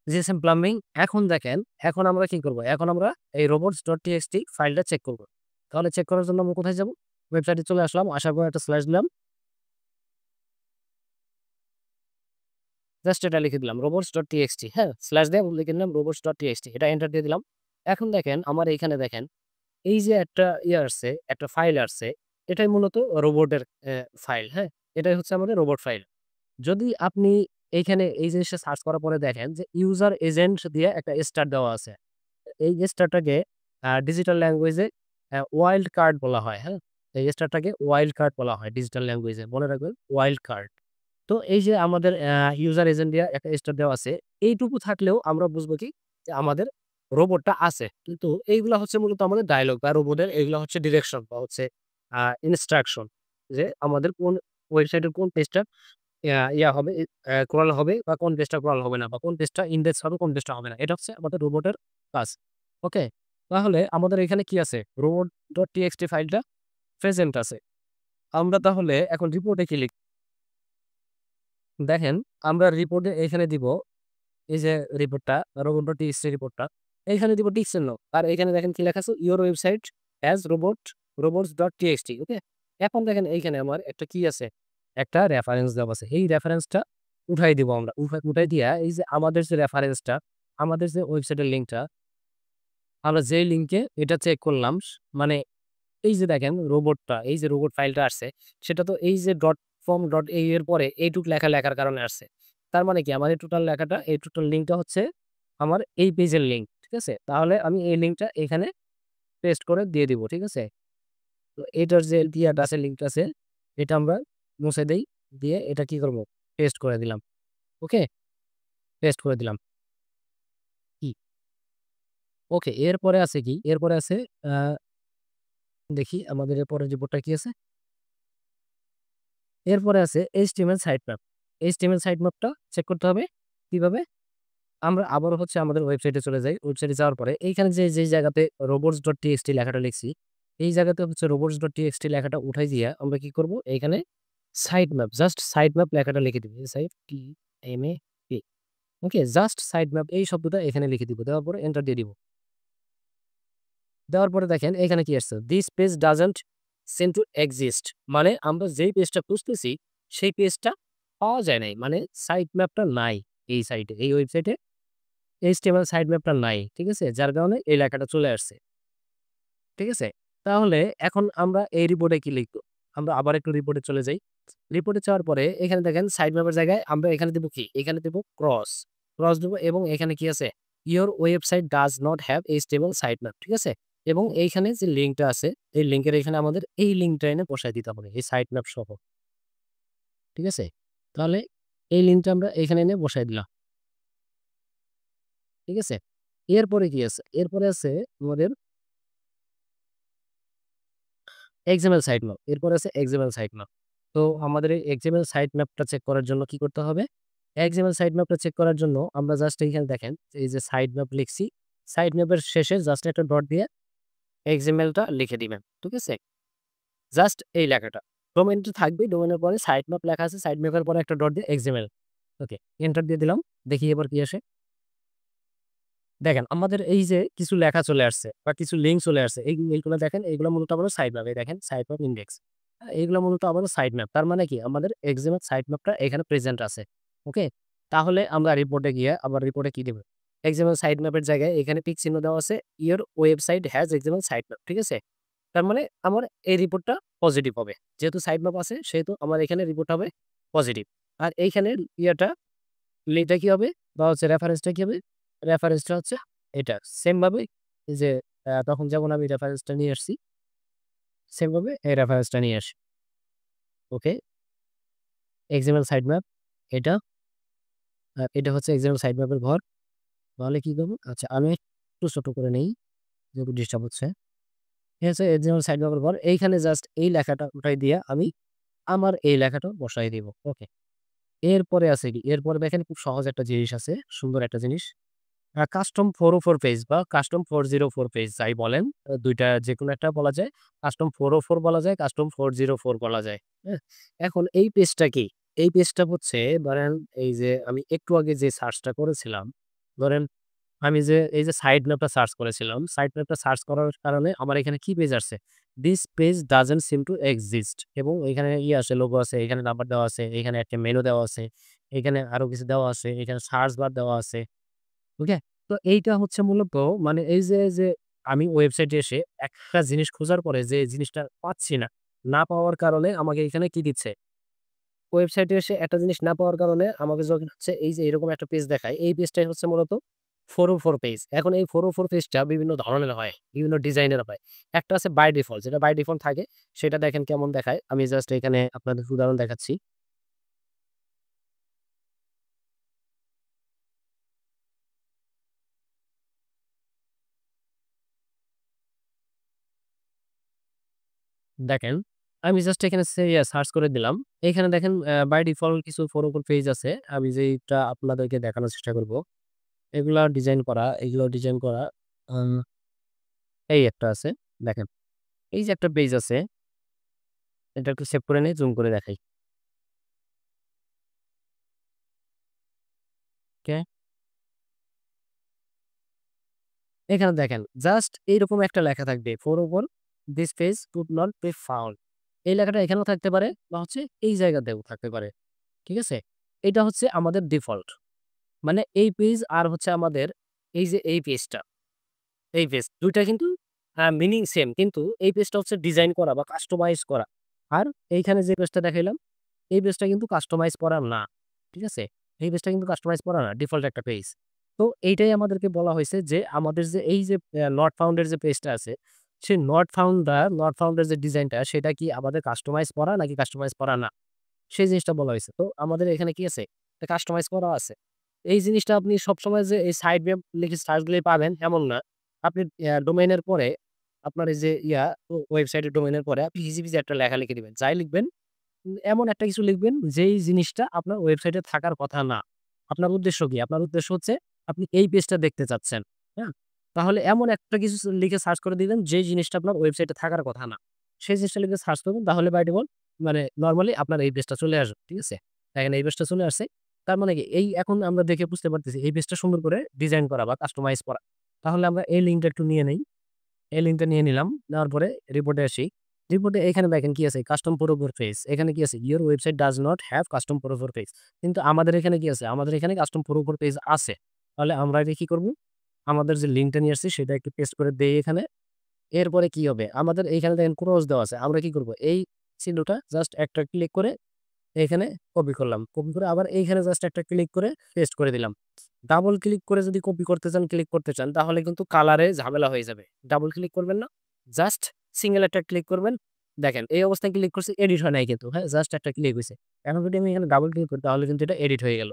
জিএসএম প্লাম্বিং। এখন দেখেন, এখন আমরা কি করব? এখন আমরা এই robots.txt ফাইলটা চেক করব। তাহলে চেক করার জন্য আমরা কোথায় যাব? ওয়েবসাইটে চলে আসলাম, আসার পর একটা স্ল্যাশ দিলাম, জাস্ট এটা লিখে দিলাম robots.txt। হ্যাঁ, স্ল্যাশ দিয়ে লিখে দিলাম robots.txt, এটা এন্টার দিয়ে দিলাম। এখন দেখেন আমার এইখানে দেখেন এই যে একটা ইয়ে আসছে, একটা ফাইল আসছে, এটাই মূলত রোবটের ফাইল। হ্যাঁ, এটাই হচ্ছে আমাদের রোবট ফাইল। যদি আপনি এইখানে এই জিনিসটা সার্চ করার পরে দেখেন যে ইউজার এজেন্ট দিয়ে একটা স্টার দেওয়া আছে। এই স্টারটাকে ডিজিটাল ল্যাঙ্গুয়েজে ওয়াইল্ড কার্ড বলা হয়। হ্যাঁ, এই স্টারটাকে ওয়াইল্ড কার্ড বলা হয় ডিজিটাল ল্যাঙ্গুয়েজে, মনে রাখবেন, ওয়াইল্ড কার্ড। তো এই যে আমাদের ইউজার এজেন্ট দিয়ে একটা স্টার দেওয়া আছে, এইটুকু থাকলেও আমরা বুঝবো কি যে আমাদের রোবটটা আছে। কিন্তু এইগুলা হচ্ছে মূলত আমাদের ডায়লগ বা রোবটের, এগুলা হচ্ছে ডিরেকশন বা হচ্ছে ইনস্ট্রাকশন, যে আমাদের কোন ওয়েবসাইটের কোন পেজটা ইয়া হবে, ক্রল হবে বা কোন পেজটা ক্রল হবে না, বা কোন পেজটা ইনডেক্স হবে, কোন পেজটা হবে না। এটা হচ্ছে আমাদের রোবটের কাজ। ওকে, তাহলে আমাদের এখানে কি আছে? robot.txt ফাইলটা প্রেজেন্ট আছে। আমরা তাহলে এখন রিপোর্টে কি লিখব? দেখেন, আমরা রিপোর্টে এখানে দিব এই যে রিপোর্টটা, robot.txt রিপোর্টটা, এইখানে দিব টিক্সের আর এখানে দেখেন কি লেখা আছে, ইওর ওয়েবসাইট অ্যাজ robots.txt। ওকে, এখন দেখেন এইখানে আমার একটা কি আছে, একটা রেফারেন্স দেওয়া আছে। এই রেফারেন্সটা উঠাই দিব আমরা, উঠাই দিয়া এই যে আমাদের যে রেফারেন্সটা, আমাদের যে ওয়েবসাইটের লিঙ্কটা, আমরা যেই লিঙ্কে এটা চেক করলাম, মানে এই যে দেখেন রোবটটা, এই যে রোবট ফাইলটা আসছে, সেটা তো এই যে .com.au এর পরে এইটুক লেখার কারণে আসছে। তার মানে কি, আমাদের টোটাল লেখাটা, এই টোটাল লিঙ্কটা হচ্ছে আমার এই পেজের লিঙ্ক। ঠিক আছে? তাহলে আমি এই লিঙ্কটা এখানে পেস্ট করে দিয়ে দিব। ঠিক আছে? তো এটার যে ইয়াটা আছে, লিঙ্কটা আছে, এটা আমরা মুছে দেই, দিয়ে এটা কি করব? পেস্ট করে দিলাম। ওকে? পেস্ট করে দিলাম। কি? ওকে, এরপরে আছে কি? এরপরে আছে আ দেখি আমাদের এরপরের রিপোর্টটা কি আছে? এরপরে আছে HTML সাইটম্যাপ। HTML সাইটম্যাপটা চেক করতে হবে কিভাবে? আমরা আবারও হচ্ছে আমাদের ওয়েবসাইটে চলে যাই। ওয়েবসাইটে যাওয়ার পরে এইখানে যেই জায়গাতে robots.txt লেখাটা লিখছি, এই জায়গাতে হচ্ছে robots.txt লেখাটা উঠাই দিয়া আমরা কি করব? এইখানে site map, just site map লেখাটা লিখে দিব। SITEMAP। Okay, just site map এই শব্দটা এখানে লিখে দিব। দেওয়ার পরে এন্টার দিয়ে দিব। দেওয়ার পরে দেখেন এখানে কি আসছে? This page doesn't seem to exist. মানে আমরা যেই পেজটা খুঁজতেছি সেই পেজটা পাওয়া যায় নাই। মানে সাইট ম্যাপটা নাই এই সাইটে, এই ওয়েবসাইটে HTML সাইট ম্যাপটা নাই। ঠিক আছে? যার কারণে এই লেখাটা চলে আসছে। ঠিক আছে? তাহলে এখন আমরা এই রিপোর্টে কি লিখব? আমরা আবার একটু রিপোর্টে চলে যাই। রিপোর্টে যাওয়ার পরে এখানে দেখেন সাইট ম্যাপের জায়গায় আমরা এখানে দেব কি? এখানে দেব ক্রস। ক্রস দেব এবং এখানে কি আছে? Your website does not have HTML site map. ঠিক আছে? এবং এইখানে যে লিঙ্কটা আছে, এই লিঙ্কের এখানে আমাদের এই লিঙ্কটা এনে বসায় দিতে হবে, এই সাইট ম্যাপ সহ। ঠিক আছে? তাহলে এই লিঙ্কটা আমরা এখানে এনে বসায় দিলাম। ঠিক আছে? এরপরে কি আছে? এরপরে আছে আমাদের এক্সএমএল সাইট ম্যাপ। এরপরে আছে এক্সএমএল সাইট ম্যাপ। তো আমাদের এই এক্সএমএল সাইট ম্যাপটা চেক করার জন্য কি করতে হবে? এক্সএমএল সাইট ম্যাপটা চেক করার জন্য আমরা জাস্ট এইখানে দেখেন এই যে সাইট ম্যাপ লিখছি। সাইট ম্যাপের শেষে জাস্ট একটা ডট দিয়ে এক্সএমএলটা লিখে দিবেন। ঠিক আছে? জাস্ট এই লেখাটা। ডোমেইনটা থাকবে, ডোমেইনের পরে সাইট ম্যাপ লেখা আছে, সাইট ম্যাপের পরে একটা ডট দিয়ে এক্সএমএল। ওকে, এন্টার দিয়ে দিলাম। দেখি এবার কি আসে। দেখেন আমাদের এই যে কিছু লেখা চলে আসছে বা কিছু লিঙ্ক চলে আসছে। এইগুলো দেখেন, এইগুলো মূলত আবার সাইট ম্যাপ। এই দেখেন সাইট ম্যাপ ইনডেক্স। এইগুলো মূলত আবার সাইট ম্যাপ। তার মানে কি আমাদের এক্সএমএল সাইট ম্যাপটা এখানে প্রেজেন্ট আছে। ওকে? তাহলে আমরা রিপোর্টে গিয়ে আবার রিপোর্টে কি দিব? এক্সএমএল সাইট ম্যাপের জায়গায় এখানে টিক চিহ্ন দেওয়া আছে। Your website has XML site map. ঠিক আছে? তার মানে আমার এই রিপোর্টটা পজিটিভ হবে। যেহেতু সাইট ম্যাপ আছে সেহেতু আমার এখানে রিপোর্ট হবে পজিটিভ। আর এইখানের ইয়েটা এটা কি হবে বা হচ্ছে রেফারেন্সটা কি হবে? রেফারেন্সটা হচ্ছে এটা। সেম ভাবে এই যে তখন যেমন আমি রেফারেন্সটা নিয়ে আসছি, সেম ভাবে এই রেফারেন্সটা নিয়ে আসি। ওকে? এক্সএমএল সাইট ম্যাপ এটা। এটা হচ্ছে এক্সএমএল সাইট ম্যাপের ঘর। তাহলে কি করব? আচ্ছা আমি একটু ছোট করে নেই, যেহেতু ডিস্টার্ব হচ্ছে। ঠিক আছে? এক্সএমএল সাইট ম্যাপের ঘর। এইখানে জাস্ট এই লেখাটা উঠাই দিয়ে আমি আমার এই লেখাটা বসায় দিব। ওকে? এরপরে আছে কি? এরপরে দেখেন খুব সহজ একটা জিনিস আছে, সুন্দর একটা জিনিস। কাস্টম 404 পেজ বা কাস্টম 404 পেজ যাই বলেন, ২ টা যেকোনো একটা বলা যায়। কাস্টম 404 বলা যায়, কাস্টম 404 বলা যায়। হ্যাঁ? এখন এই পেজটা কি? এই পেজটা হচ্ছে ধরেন এই যে আমি একটু আগে যে সার্চটা করেছিলাম, ধরেন আমি যে এই যে সাইড ম্যাপটা সার্চ করেছিলাম, সাইড ম্যাপটা সার্চ করার কারণে আমার এখানে কি পেজ আসছে? This page doesn't seem to exist এবং এখানে আছে, লোগো আছে, এখানে নাম্বার দেওয়া আছে, এখানে একটা মেনু দেওয়া আছে, এখানে আরো কিছু দেওয়া আছে, এখানে সার্চ বার দেওয়া আছে। ওকে? তো এইটা হচ্ছে মূলত মানে এই যে আমি ওয়েবসাইটে এসে একটা জিনিস খোঁজার পরে যে জিনিসটা পাচ্ছি না, না পাওয়ার কারণে আমাকে এখানে কি দিচ্ছে? ওয়েবসাইটে এসে একটা জিনিস না পাওয়ার কারণে আমাকে যখন হচ্ছে এই যে এরকম একটা পেজ দেখায়, এই পেজটাই হচ্ছে মূলত 404 পেজ। এখন এই 404 পেজটা বিভিন্ন ধরনের হয়, বিভিন্ন ডিজাইনের হয়। একটা আছে বাই ডিফল্ট, যেটা বাই ডিফল্ট থাকে সেটা দেখেন কেমন দেখায়। আমি জাস্ট এখানে আপনাদের উদাহরণ দেখাচ্ছি। দেখেন, আমি জাস্ট এখানে সার্চ করে দিলাম। এখানে দেখেন বাই ডিফল্ট কিছু 404 পেজ আছে। আমি যেইটা আপনাদেরকে দেখানোর চেষ্টা করব। এগুলা ডিজাইন করা, এগুলো ডিজাইন করা। আম এই একটা আছে। দেখেন, এই যে একটা পেজ আছে, এটা একটু সেভ করে নেই, জুম করে দেখাই। ওকে? এখানে দেখেন জাস্ট এইরকম একটা লেখা থাকবে। 404 this page could not be found. এই লেখাটা এখানেও থাকতে পারে বা হচ্ছে এই জায়গাতেও থাকতে পারে। ঠিক আছে? এটা হচ্ছে আমাদের ডিফল্ট। মানে এই পেজ আর হচ্ছে আমাদের এই যে এই পেজটা, এই পেজ ২ টা কিন্তু মিনিং সেম, কিন্তু এই পেজটা হচ্ছে ডিজাইন করা বা কাস্টমাইজ করা। আর এইখানে যে পেজটা দেখাইলাম, এই পেজটা কিন্তু কাস্টমাইজ করা না। ঠিক আছে? এই পেজটা কিন্তু কাস্টমাইজ করা না। ডিফল্ট একটা পেজ। তো এইটাই আমাদেরকে বলা হইছে যে আমাদের যে এই যে নট ফাউন্ড এর যে পেজটা আছে, সেই নট ফাউন্ড এর যে ডিজাইনটা সেটা কি আমাদের কাস্টমাইজ করা নাকি কাস্টমাইজ করা না? সেই জিনিসটা বলা হইছে। তো আমাদের এখানে কি আছে? এটা কাস্টমাইজ করা আছে। এই জিনিসটা আপনি সবসময় যে এই সাইট ওয়েব লিখে সার্চ দিলেই পাবেন এমন না। আপনি ডোমেইনের পরে আপনার এই যে ওয়েবসাইটের ডোমেইনের পরে আপনি ইজি একটা লেখা লিখে দিবেন। যাই লিখবেন এমন একটা কিছু লিখবেন যেই জিনিসটা আপনার ওয়েবসাইটে থাকার কথা না। আপনার উদ্দেশ্য কি? আপনার উদ্দেশ্য হচ্ছে আপনি এই পেজটা দেখতে চাচ্ছেন। হ্যাঁ? তাহলে এমন একটা কিছু লিখে সার্চ করে দিবেন যেই জিনিসটা আপনার ওয়েবসাইটে থাকার কথা না। সেই জিনিসটা লিখে সার্চ করবেন, তাহলে বাই ডিফল্ট মানে নরমালি আপনার এই পেজটা চলে আসবে। ঠিক আছে? দেখেন এই পেজটা চলে আসছে। তার মানে কি এই এখন আমরা দেখে বুঝতে পারতেছি এই পেজটা সুন্দর করে ডিজাইন করা বা কাস্টমাইজ করা। তাহলে আমরা এই লিঙ্কটা একটু নিয়ে নেই। এই লিঙ্কটা নিয়ে নিলাম। নেওয়ার পরে রিপোর্টে আসি। রিপোর্টে এখানে দেখেন কি আছে? Custom profile page. এখানে কি আছে? Your website does not have custom profile page. কিন্তু আমাদের এখানে কি আছে? আমাদের এখানে কাস্টম প্রোফাইল পেজ আছে। তাহলে আমরা এটা কি করব? আমাদের যে লিঙ্কটা নিয়ে আসছি সেটা একটু পেস্ট করে দেই এখানে। এরপরে কি হবে? আমাদের এইখানে দেখেন ক্রস দেওয়া আছে। আমরা কি করব? এই চিহ্নটা জাস্ট একটা ক্লিক করে এখানে কপি করলাম। কপি করে আবার এইখানে জাস্ট একটা ক্লিক করে পেস্ট করে দিলাম। ডাবল ক্লিক করে যদি কপি করতে চান, ক্লিক করতে চান তাহলে কিন্তু কালারে ঝামেলা হয়ে যাবে। ডাবল ক্লিক করবেন না। জাস্ট সিঙ্গেল একটা ক্লিক করবেন। দেখেন এই অবস্থায় ক্লিক করছি, এডিট হয় নাই কিন্তু, হ্যাঁ? জাস্ট একটা ক্লিক হইছে। এখন যদি আমি এখানে ডাবল ক্লিক করি তাহলে কিন্তু এটা এডিট হয়ে গেল।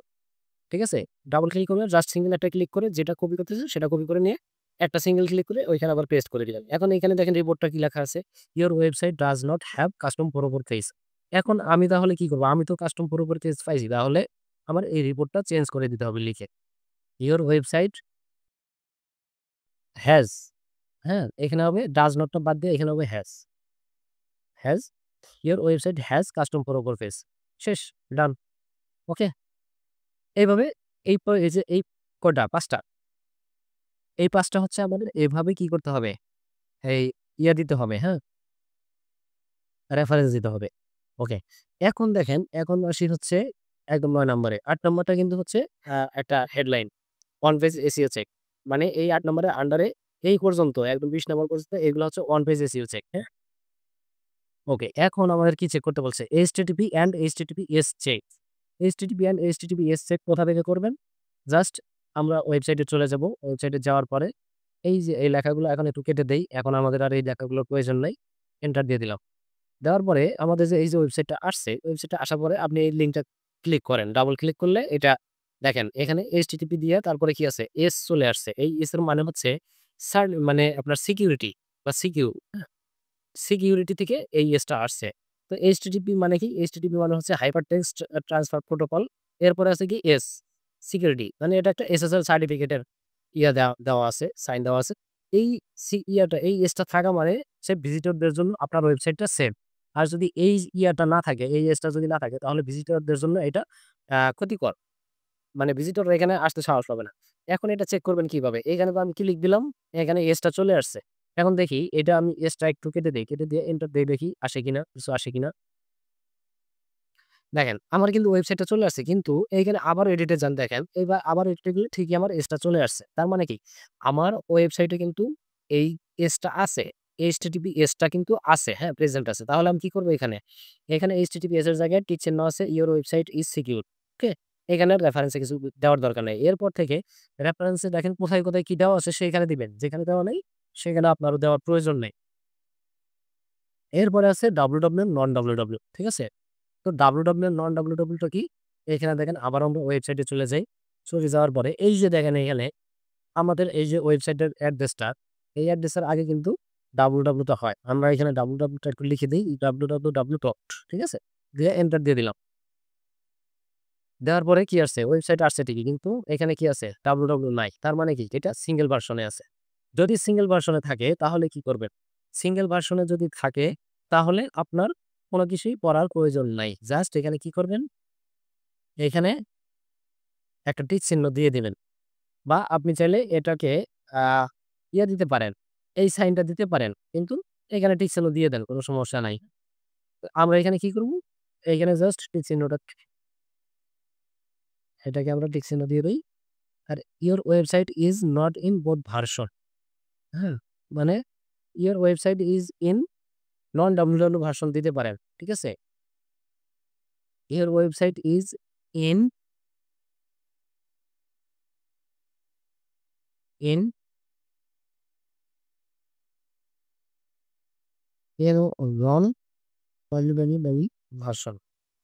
ঠিক আছে? ডাবল ক্লিক করবেন, জাস্ট সিঙ্গেল একটা ক্লিক করে যেটা কপি করতেছেন সেটা কপি করে নিয়ে একটা সিঙ্গেল ক্লিক করে ওইখানে আবার পেস্ট করে দিলেন। এখন এখানে দেখেন রিপোর্টটা কি লেখা আছে? Your website does not have custom profile page. এখন আমি তাহলে কি করব? আমি তো কাস্টম প্রোফাইল পেজ পাইছি। তাহলে আমার এই রিপোর্টটা চেঞ্জ করে দিতে হবে লিখে। ইউর ওয়েবসাইট হ্যাজ হ্যাঁ? এখানে হবে ডাজ নটটা বাদ দিয়ে এখানে হবে has your website has custom profile page. শেষ, ডান। ওকে? এইভাবে এই যে এই কয়টা ৫ টা। এই ৫ টা হচ্ছে আমাদের এভাবে কি করতে হবে? এই দিতে হবে, হ্যাঁ? রেফারেন্স দিতে হবে। ওকে। এখন দেখেন, এখন আসি হচ্ছে একদম ৯ নম্বরে। ৮ নম্বরটা কিন্তু হচ্ছে একটা headline. On page SEO check. মানে এই ৮ নম্বরের আন্ডারে এই পর্যন্ত একদম ২০ নম্বর পর্যন্ত এগুলো হচ্ছে অন পেজ এসইও চেক, হ্যাঁ? ওকে। এখন আমাদের কি চেক করতে বলছে? HTTP and HTTPS check. HTTP and HTTPS check কোথা থেকে করবেন? জাস্ট আমরা ওয়েবসাইটে চলে যাব। ওয়েবসাইটে যাওয়ার পরে এই যে এই লেখাগুলো এখন একটু কেটে দেই। এখন আমাদের আর এই লেখাগুলোর প্রয়োজন নাই। এন্টার দিয়ে দিলাম। দেওয়ার পরে আমাদের যে এই যে ওয়েবসাইটটা আসছে, ওয়েবসাইটটা আসার পরে আপনি এই লিঙ্কটা ক্লিক করেন। ডাবল ক্লিক করলে এটা দেখেন এখানে HTTP দিয়ে তারপরে কি আছে? S চলে আসছে। এই S এর মানে হচ্ছে মানে আপনার সিকিউরিটি বা সিকিউরিটি থেকে এই S টা আসছে। তো HTTP মানে কি? HTTP মানে হচ্ছে হাইপার টেক্সট ট্রান্সফার প্রোটোকল। এরপরে আছে কি S সিকিউরিটি। মানে এটা একটা SSL সার্টিফিকেটের দেওয়া দেওয়া আছে, সাইন দেওয়া আছে। এই এই S টা থাকা মানে সে ভিজিটরদের জন্য আপনার ওয়েবসাইটটা সেফ। আর যদি এই না থাকে, এই S টা যদি না থাকে তাহলে ভিজিটরদের জন্য এটা ক্ষতিকর। মানে ভিজিটররা এখানে আসতে সাহস পাবে না। এখন এটা চেক করবেন কিভাবে? এখানে তো আমি ক্লিক দিলাম, এখানে S টা চলে আসছে। এখন দেখি এটা আমি S টা একটু কেটে দেই। কেটে দিয়ে এন্টার দেই দেখি আসে কিনা, কিছু আসে কিনা। দেখেন আমার কিন্তু ওয়েবসাইটটা চলে আসছে। কিন্তু এইখানে আবার এডিটে যান দেখেন। এবার আবার এডিটে গেলে ঠিকই আমার S টা চলে আসছে। তার মানে কি? আমার ওয়েবসাইটে কিন্তু এই S টা আছে। HTTPS টা কিন্তু আছে, হ্যাঁ? প্রেজেন্ট আছে। তাহলে আমি কি করব এখানে? এখানে HTTPS এর জায়গায় টিক চিহ্ন আছে ইওর ওয়েবসাইট ইস সিকিউর। ওকে? এখানে রেফারেন্স এ কিছু দেওয়ার দরকার নাই। এরপর থেকে রেফারেন্স এ দেখেন কোথায়, কোথায় কি দেওয়া আছে সেখানে দিবেন। যেখানে দেওয়া নাই সেখানে আপনারও দেওয়ার প্রয়োজন নেই। এরপরে আছে www নন www ঠিক আছে? তো www নন www টা কি? এখানে দেখেন আবার আমরা ওয়েবসাইটে চলে যাই। চলে যাওয়ার পরে এই যে দেখেন এখানে আমাদের এই যে ওয়েবসাইটের অ্যাড্রেসটা, এই অ্যাড্রেসের আগে কিন্তু www টা হয়। আমরা এখানে www টা একটু লিখে দেই www ডট ঠিক আছে? দিয়ে এন্টার দিয়ে দিলাম। দেওয়ার পরে কি আসছে? ওয়েবসাইট আসছে ঠিকই। কিন্তু এখানে কি আছে? www নাই। তার মানে কি? এটা সিঙ্গেল ভার্সন এ আছে। যদি সিঙ্গেল ভার্সন এ থাকে তাহলে কি করবেন? সিঙ্গেল ভার্সন এ যদি থাকে তাহলে আপনার কোন কিছুই পড়ার প্রয়োজন নাই। জাস্ট এখানে কি করবেন? এখানে একটা টিক চিহ্ন দিয়ে দিবেন। বা আপনি চাইলে এটাকে আ দিতে পারেন। এই সাইনটা দিতে পারেন। কিন্তু এখানে টিক চিহ্ন দিয়ে দেন। কোন সমস্যা নাই। তো আমরা এখানে কি করব? এখানে জাস্ট টিক চিহ্নটা এটাকে আমরা টিক চিহ্ন দিয়ে দেই। আর your website is not in both version. হ্যাঁ? মানে your website is in non WWW version দিতে পারেন। ঠিক আছে? Your website is in in in non WWW version.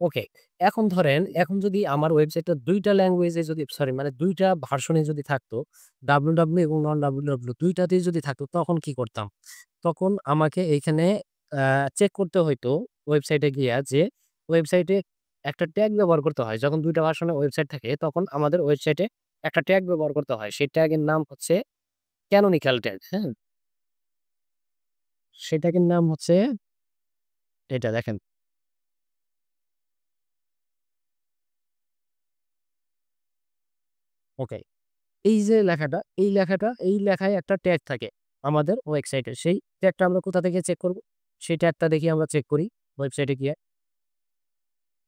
Okay. এখন ধরেন এখন যদি আমার ওয়েবসাইটটা ২ টা ল্যাঙ্গুয়েজে যদি সরি মানে ২ টা ভার্সনে যদি থাকতো, WWW এবং নন WWW ২ টাতেই যদি থাকতো তখন কি করতাম? তখন আমাকে এইখানে আ চেক করতে হইতো ওয়েবসাইটে গিয়া যে ওয়েবসাইটে একটা ট্যাগ ব্যবহার করতে হয়। যখন ২ টা ভার্সনের ওয়েবসাইট থাকে তখন আমাদের ওয়েবসাইটে একটা ট্যাগ ব্যবহার করতে হয়। সেই ট্যাগের নাম হচ্ছে ক্যানোনিকাল ট্যাগ, হ্যাঁ? সেই ট্যাগের নাম হচ্ছে এটা দেখেন। ওকে। এই যে লেখাটা, এই লেখায় একটা ট্যাগ থাকে আমাদের ওয়েবসাইটে। সেই ট্যাগটা আমরা কোথা থেকে চেক করব? সেই ট্যাগটা দেখি আমরা চেক করি ওয়েবসাইটে গিয়ে।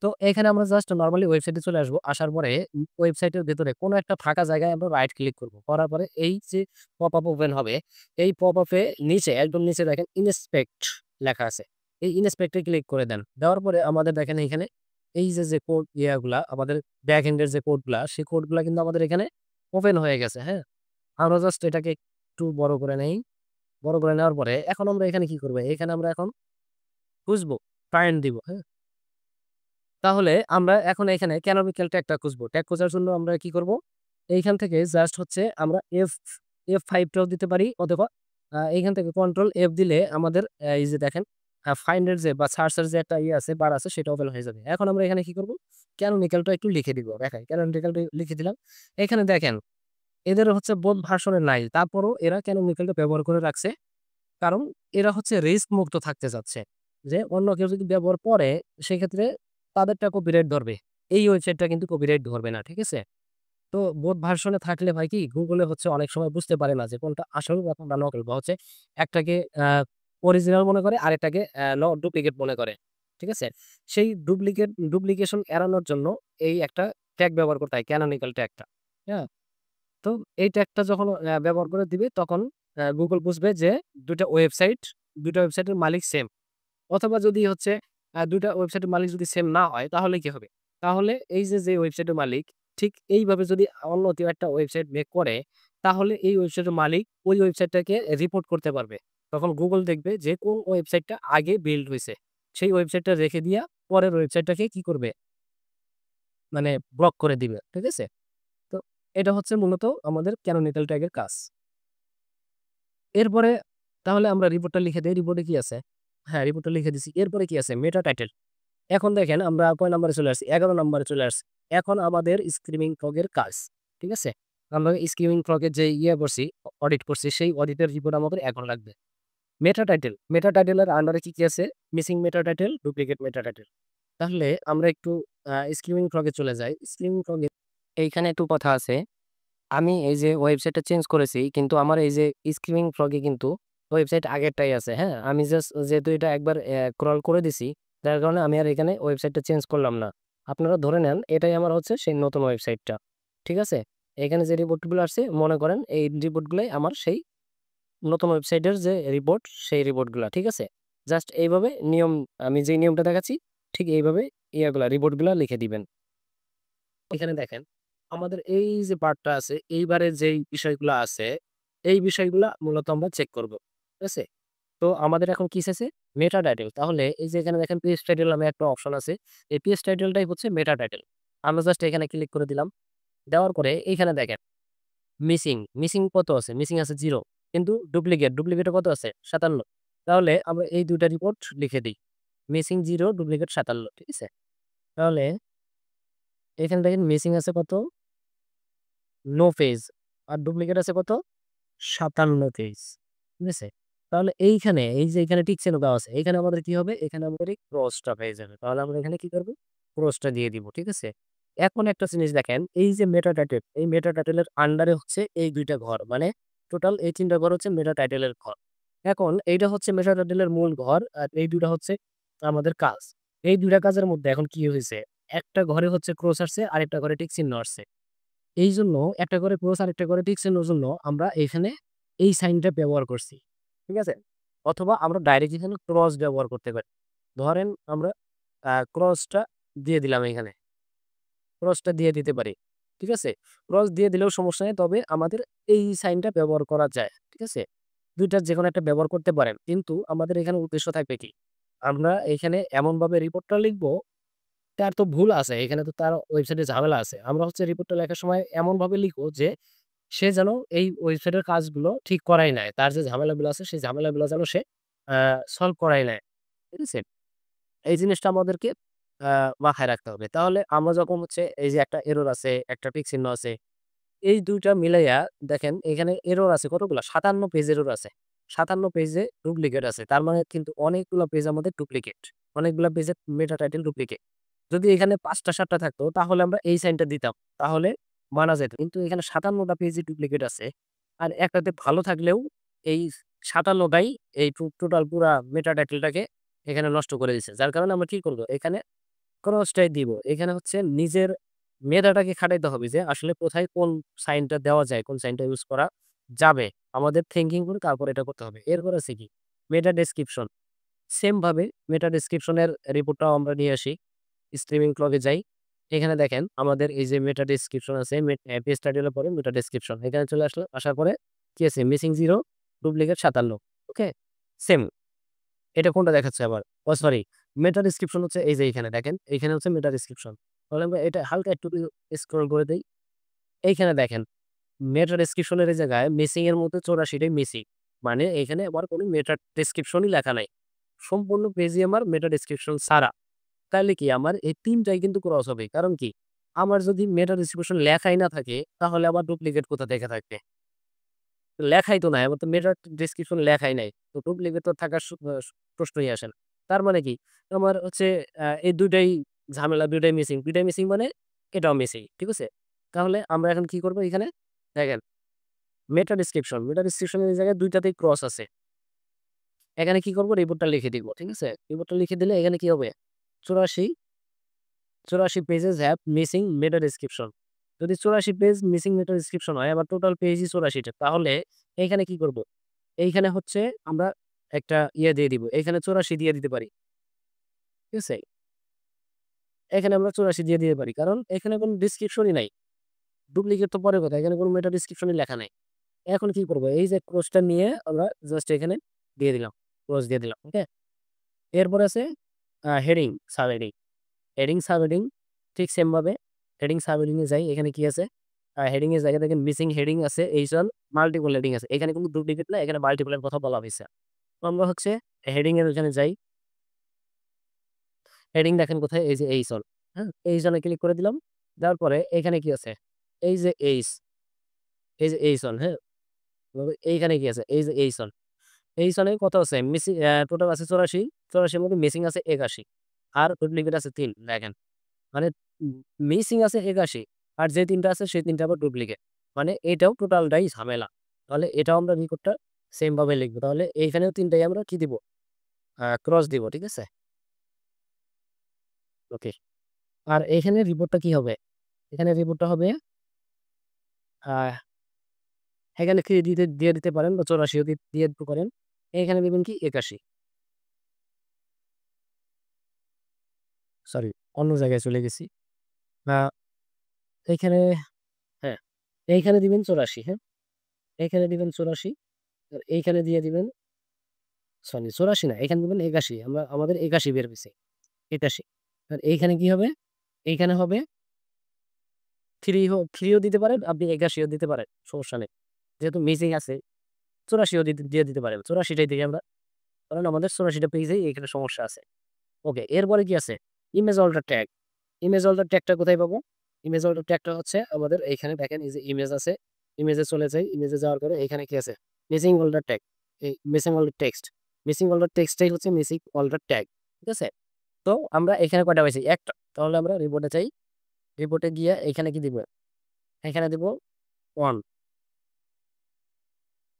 তো এখানে আমরা জাস্ট নরমালি ওয়েবসাইটে চলে আসবো। আসার পরে ওয়েবসাইটের ভেতরে কোনো একটা ফাঁকা জায়গায় আমরা রাইট ক্লিক করব। করার পরে এই যে পপআপ ওপেন হবে, এই পপআপে নিচে একদম নিচে দেখেন ইনস্পেক্ট লেখা আছে। এই ইনস্পেক্ট এ ক্লিক করে দেন। দেওয়ার পরে আমাদের দেখেন এইখানে এই যে কোড ইয়াগুলা আমাদের ব্যাক এন্ড এর যে কোডগুলা, সেই কোডগুলা কিন্তু আমাদের এখানে ওপেন হয়ে গেছে, হ্যাঁ? আমরা জাস্ট এটাকে একটু বড় করে নেই। বড় করে নেওয়ার পরে এখন আমরা এখানে কি করব? এখানে আমরা এখন খুঁজবো, ফাইন্ড দিব, হ্যাঁ? তাহলে আমরা এখন এখানে ক্যানোনিকাল ট্যাগটা খুঁজবো। ট্যাগ খোঁজার জন্য আমরা কি করব? এইখান থেকে জাস্ট হচ্ছে আমরা F5 টাও দিতে পারি অথবা এইখান থেকে কন্ট্রোল F দিলে আমাদের এই যে দেখেন ফাইন্ড এর যে বা সার্চ এর যে একটা ইয়ে আছে বার আছে সেটা ওপেন হয়ে যাবে। এখন আমরা এখানে কি করব? ক্যানোনিকালটা একটু লিখে দিব। দেখাই ক্যানোনিকালটা লিখে দিলাম। এখানে দেখেন এদের হচ্ছে বোথ ভার্সনে নাই। তারপরও এরা ক্যানোনিক্যালটা ব্যবহার করে রাখছে। কারণ এরা হচ্ছে রিস্ক মুক্ত থাকতে চাচ্ছে। যে অন্য কেউ যদি ব্যবহার করে সেক্ষেত্রে তাদেরটা কপিরাইট ধরবে। এই ওয়েবসাইটটা কিন্তু কপিরাইট ধরবে না। ঠিক আছে? তো বোথ ভার্সন এ থাকলে হয় কি Google এ হচ্ছে অনেক সময় বুঝতে পারে না যে কোনটা আসল বা কোনটা নকল বা হচ্ছে একটাকে অরিজিনাল মনে করে আরেকটাকে ডুপ্লিকেট মনে করে। ঠিক আছে? সেই ডুপ্লিকেশন এড়ানোর জন্য এই একটা ট্যাগ ব্যবহার করতে হয় ক্যানোনিকাল ট্যাগটা। হ্যাঁ? তো এই ট্যাগটা যখন ব্যবহার করে দিবে তখন Google বুঝবে যে ২ টা ওয়েবসাইট ২ টা ওয়েবসাইটের মালিক সেম। অথবা যদি হচ্ছে ২ টা ওয়েবসাইটের মালিক যদি সেম না হয় তাহলে কি হবে? তাহলে এই যে ওয়েবসাইটের মালিক ঠিক এইভাবে যদি অন্য কেউ একটা ওয়েবসাইট মেক করে, তাহলে এই ওয়েবসাইটের মালিক ওই ওয়েবসাইটটাকে রিপোর্ট করতে পারবে। তখন Google দেখবে যে কোন ওয়েবসাইটটা আগে বিল্ড হইছে। সেই ওয়েবসাইটটা রেখে দিয়া পরের ওয়েবসাইটটাকে কি করবে? মানে ব্লক করে দিবে। ঠিক আছে? তো এটা হচ্ছে মূলত আমাদের ক্যানোনিকাল ট্যাগের কাজ। এরপরে তাহলে আমরা রিপোর্টটা লিখে দেই। রিপোর্টে কি আছে? হ্যাঁ, রিপোর্টটা লিখে দিছি। এরপরে কি আছে? মেটা টাইটেল। এখন দেখেন আমরা কয় নাম্বারে চলে আসছি? ১১ নাম্বারে চলে আসছি। এখন আমাদের স্ক্রিমিং ফগ এর কাজ। ঠিক আছে? আমরা স্ক্রিমিং ফগ এর যে করছি, অডিট করছি সেই অডিটের রিপোর্ট আমাদের এখন লাগবে। মেটা টাইটেল। মেটা টাইটেল এর আন্ডারে কি আছে? মিসিং মেটা টাইটেল, ডুপ্লিকেট মেটা টাইটেল। তাহলে আমরা একটু স্ক্রিমিং ফগ এ চলে যাই। স্ক্রিমিং ফগ এ এইখানে একটু কথা আছে। আমি এই যে ওয়েবসাইটটা চেঞ্জ করেছি কিন্তু আমার এই যে স্ক্রিমিং ফ্রগে কিন্তু ওয়েবসাইট আগেরটাই আছে, হ্যাঁ? আমি জাস্ট যেহেতু এটা একবার ক্রল করে দিছি, যার কারণে আমি আর এখানে ওয়েবসাইটটা চেঞ্জ করলাম না। আপনারা ধরে নেন এটাই আমার হচ্ছে সেই নতুন ওয়েবসাইটটা। ঠিক আছে? এখানে যে রিপোর্টগুলো আসছে মনে করেন এই রিপোর্টগুলাই আমার সেই নতুন ওয়েবসাইটের যে রিপোর্ট, সেই রিপোর্টগুলা। ঠিক আছে? জাস্ট এইভাবে আমি যেই নিয়মটা দেখাচ্ছি ঠিক এইভাবে রিপোর্টগুলা লিখে দিবেন। এখানে দেখেন, আমাদের এই যে পার্টটা আছে, এইবারে যেই বিষয়গুলা আছে, এই বিষয়গুলা মূলত আমরা চেক করব। ঠিক আছে? তো আমাদের এখন কি চাইছে? মেটা টাইটেল। তাহলে এই যে এখানে দেখেন পেজ টাইটেল নামে একটা অপশন আছে। এই পেজ টাইটেলটাই হচ্ছে মেটা টাইটেল। আমরা জাস্ট এখানে ক্লিক করে দিলাম। দেওয়ার পরে এইখানে দেখেন মিসিং কত আছে? মিসিং আছে 0 কিন্তু ডুপ্লিকেটে কত আছে? 57। তাহলে আমরা এই ২ টা রিপোর্ট লিখে দেই। Missing 0 duplicate 57। ঠিক আছে? তাহলে এখানে দেখেন মিসিং আছে কত? No page. আর ডুপ্লিকেট আছে কত? ৫৭ পেজ। ঠিক আছে? তাহলে এইখানে এই যে এখানে টিক চিহ্ন দেওয়া আছে। এখানে আমাদের কি হবে? এখানে আমাদের এই ক্রসটা পেয়ে যাবে। তাহলে আমরা এখানে কি করব? ক্রসটা দিয়ে দিব। ঠিক আছে? এখন একটা জিনিস দেখেন, এই যে মেটা টাইটেল, এই মেটা টাইটেলের আন্ডারে হচ্ছে এই ২ টা ঘর। মানে টোটাল এই ৩ টা ঘর হচ্ছে মেটা টাইটেলের ঘর। এখন এইটা হচ্ছে মেটা টাইটেলের মূল ঘর। আর এই ২ টা হচ্ছে আমাদের কাজ। এই ২ টা কাজের মধ্যে এখন কি হইছে? একটা ঘরে হচ্ছে ক্রস আসছে, আরেকটা ঘরে টিক চিহ্ন আসছে। এইজন্য একটা করে ক্রস আরেকটা করে টিক চিহ্নের জন্য আমরা এখানে এই সাইনটা ব্যবহার করছি। ঠিক আছে? অথবা আমরা ডাইরেক্ট এখানে ক্রস ব্যবহার করতে পারি। ধরেন আমরা ক্রসটা দিয়ে দিলাম এখানে। ক্রসটা দিয়ে দিতে পারি। ঠিক আছে? ক্রস দিয়ে দিলেও সমস্যা নেই। তবে আমাদের এই সাইনটা ব্যবহার করা যায়। ঠিক আছে? ২ টার যেকোনো একটা ব্যবহার করতে পারেন। কিন্তু আমাদের এখানে উদ্দেশ্য থাকবে কি? আমরা এখানে এমনভাবে রিপোর্টটা লিখব তার তো ভুল আছে। এখানে তো তার ওয়েবসাইটে ঝামেলা আছে। আমরা হচ্ছে রিপোর্টটা লেখার সময় এমনভাবে লিখব যে সে যেন এই ওয়েবসাইটের কাজগুলো ঠিক করাই নাই। তার যে ঝামেলাগুলো আছে সেই ঝামেলাগুলো যেন সে আ সলভ করাই নেয়। ঠিক আছে? এই জিনিসটা আমাদেরকে আ মাথায় রাখতে হবে। তাহলে আমরা যখন হচ্ছে এই যে একটা এরর আছে, একটা টিক চিহ্ন আছে। এই ২ টা মিলাইয়া দেখেন এখানে এরর আছে কতগুলা? ৫৭ পেজ এরর আছে। ৫৭ পেজে ডুপ্লিকেট আছে। তার মানে কিন্তু অনেকগুলা পেজ আমাদের ডুপ্লিকেট। অনেকগুলা পেজের মেটা টাইটেল ডুপ্লিকেট। যদি এখানে ৫ টা ৭ টা থাকতো তাহলে আমরা এই সাইনটা দিতাম। তাহলে মানা যেত। কিন্তু এখানে ৫৭ টা পেজে ডুপ্লিকেট আছে। আর একটাতে ভালো থাকলেও এই ৫৭ টাই এই টোটাল পুরা মেটা টাইটেলটাকে এখানে নষ্ট করে দিছে। যার কারণে আমরা কি করব? এখানে ক্রসটাই দিব। এখানে হচ্ছে নিজের মেধাটাকে খাটাইতে হবে যে আসলে কোথায় কোন সাইনটা দেওয়া যায়, কোন সাইনটা ইউজ করা যাবে। আমাদের থিংকিং করে তারপর এটা করতে হবে। এরপর আছে কি? মেটা ডেসক্রিপশন। সেম ভাবে মেটা ডেসক্রিপশন এর রিপোর্টটাও আমরা নিয়ে আসি। স্ট্রিমিং ক্লগ এ যাই। এখানে দেখেন আমাদের এই যে মেটা ডেসক্রিপশন আছে, পেজ টাইটেল এর পরে মেটা ডেসক্রিপশন। এখানে চলে আসলো। আসার পরে কি আছে? Missing 0 duplicate ৫৭। ওকে? সেম। এটা কোনটা দেখাচ্ছে আবার? সরি। মেটা ডেসক্রিপশন হচ্ছে এই যে এইখানে দেখেন। এইখানে হচ্ছে মেটা ডেসক্রিপশন। তাহলে আমরা এটা হালকা একটু স্ক্রল করে দেই। এইখানে দেখেন মেটা ডেসক্রিপশন এর এই জায়গায় মিসিং এর মধ্যে ৮৪ টাই মিসিং। মানে এখানে আমার কোনো মেটা ডেসক্রিপশনই লেখা নাই। সম্পূর্ণ পেজই আমার মেটা ডেসক্রিপশন ছাড়া। তাইলে কি আমার এই ৩ টাই কিন্তু ক্রস হবে। কারণ কি? আমার যদি মেটা ডিস্ট্রিবিউশন লেখাই না থাকে তাহলে আবার ডুপ্লিকেট কোথা থেকে থাকবে? লেখাই তো নাই। আমার তো মেটা ডেসক্রিপশন লেখাই নাই। তো ডুপ্লিকেট তো থাকার প্রশ্নই আসে না। তার মানে কি? আমার হচ্ছে এই ২ টাই ঝামেলা, ২ টাই মিসিং। ২ টাই মিসিং মানে এটাও মিসিং। ঠিক আছে? তাহলে আমরা এখন কি করব এখানে? দেখেন মেটা ডেসক্রিপশন এর জায়গায় ২ টাতেই ক্রস আছে। এখানে কি করব? রিপোর্টটা লিখে দিব। ঠিক আছে? রিপোর্টটা লিখে দিলে এখানে কি হবে? ৮৪ 84 pages have missing meta description. যদি 84 পেজ মিসিং মেটা ডেসক্রিপশন হয় আবার টোটাল পেজই ৮৪ টা। তাহলে এইখানে কি করব? এইখানে হচ্ছে আমরা একটা দিয়ে দিব। এখানে ৮৪ দিয়ে দিতে পারি। ঠিক আছে? এখানে আমরা ৮৪ দিয়ে দিতে পারি। কারণ এখানে কোন ডেসক্রিপশনই নাই। ডুপ্লিকেট তো পরের কথা। এখানে কোন মেটা ডেসক্রিপশনই লেখা নাই। এখন কি করব? এই যে ক্রসটা নিয়ে আমরা জাস্ট এখানে দিয়ে দিলাম। ক্রস দিয়ে দিলাম। ওকে? এরপর আছে হেডিং, সাব-হেডিং। হেডিং, সাব-হেডিং ঠিক সেম ভাবে হেডিং, সাব-হেডিং এ যাই। এখানে কি আছে? হেডিং এর জায়গায় দেখেন মিসিং হেডিং আছে, এইজন মাল্টিপল হেডিং আছে। এখানে কিন্তু ডুপ্লিকেট না, এখানে মাল্টিপল এর কথা বলা হইছে। তো আমরা হচ্ছে হেডিং এর ওখানে যাই। হেডিং দেখেন কোথায়? এই যে এইজন। হ্যাঁ? এইজনে ক্লিক করে দিলাম। দেওয়ার পরে এখানে কি আছে? এই যে এই যে এইজন, হ্যাঁ? এইখানে কি আছে? এই যে এইজন। এইজনে কত আছে? মিসিং টোটাল আছে ৮৪। ৮৪ এর মধ্যে মিসিং আছে ৮১ আর ডুপ্লিকেট আছে ৩ দেখেন। মানে মিসিং আছে ৮১ আর যে ৩ টা আছে সেই ৩ টা আবার ডুপ্লিকেট। মানে এটাও টোটালটাই ঝামেলা। তাহলে এটাও আমরা রিপোর্টটা সেম ভাবে লিখব। তাহলে এইখানেও ৩ টাই আমরা কি দিব? ক্রস দিব। ঠিক আছে? ওকে। আর এখানে রিপোর্টটা কি হবে? এখানে রিপোর্টটা হবে আ এখানে কি দিয়ে দিতে পারেন বা ৮৪ ও দিয়ে দিতে পারেন। এখানে দিবেন কি ৮১ সরি অন্য জায়গায় চলে গেছি। আ এইখানে হ্যাঁ, এইখানে দিবেন ৮৪ হ্যাঁ? এইখানে দিবেন ৮৪ আর এইখানে দিয়ে দিবেন সরি ৮৪ না, এখানে দিবেন ৮১ আমাদের ৮১ বের হইছে। ৮১ আর এইখানে কি হবে? এইখানে হবে ৩ ও দিতে পারেন, আপনি ৮১ ও দিতে পারেন। সমস্যা নেই। যেহেতু মিসিং আছে ৮৪ ও দিয়ে দিতে পারেন। ৮৪ টাই দিই আমরা। কারণ আমাদের ৮৪ টা পেজেই এখানে সমস্যা আছে। ওকে, এরপরে কি আছে? Image alter tag. Image alter ট্যাগটা কোথায় পাবো? ইমেজ অল্টার ট্যাগটা হচ্ছে আমাদের এইখানে দেখেন এই যে ইমেজ আছে। ইমেজে চলে যাই। ইমেজে যাওয়ার পরে এখানে কি আছে? Missing alter tag. এই missing alter text. Missing alter টেক্সটটাই হচ্ছে মিসিং অল্টার ট্যাগ। ঠিক আছে? তো আমরা এখানে কয়টা পাইছি? ১ টা। তাহলে আমরা রিপোর্টে যাই। রিপোর্টে গিয়ে এখানে কি দিব? এখানে দিব 1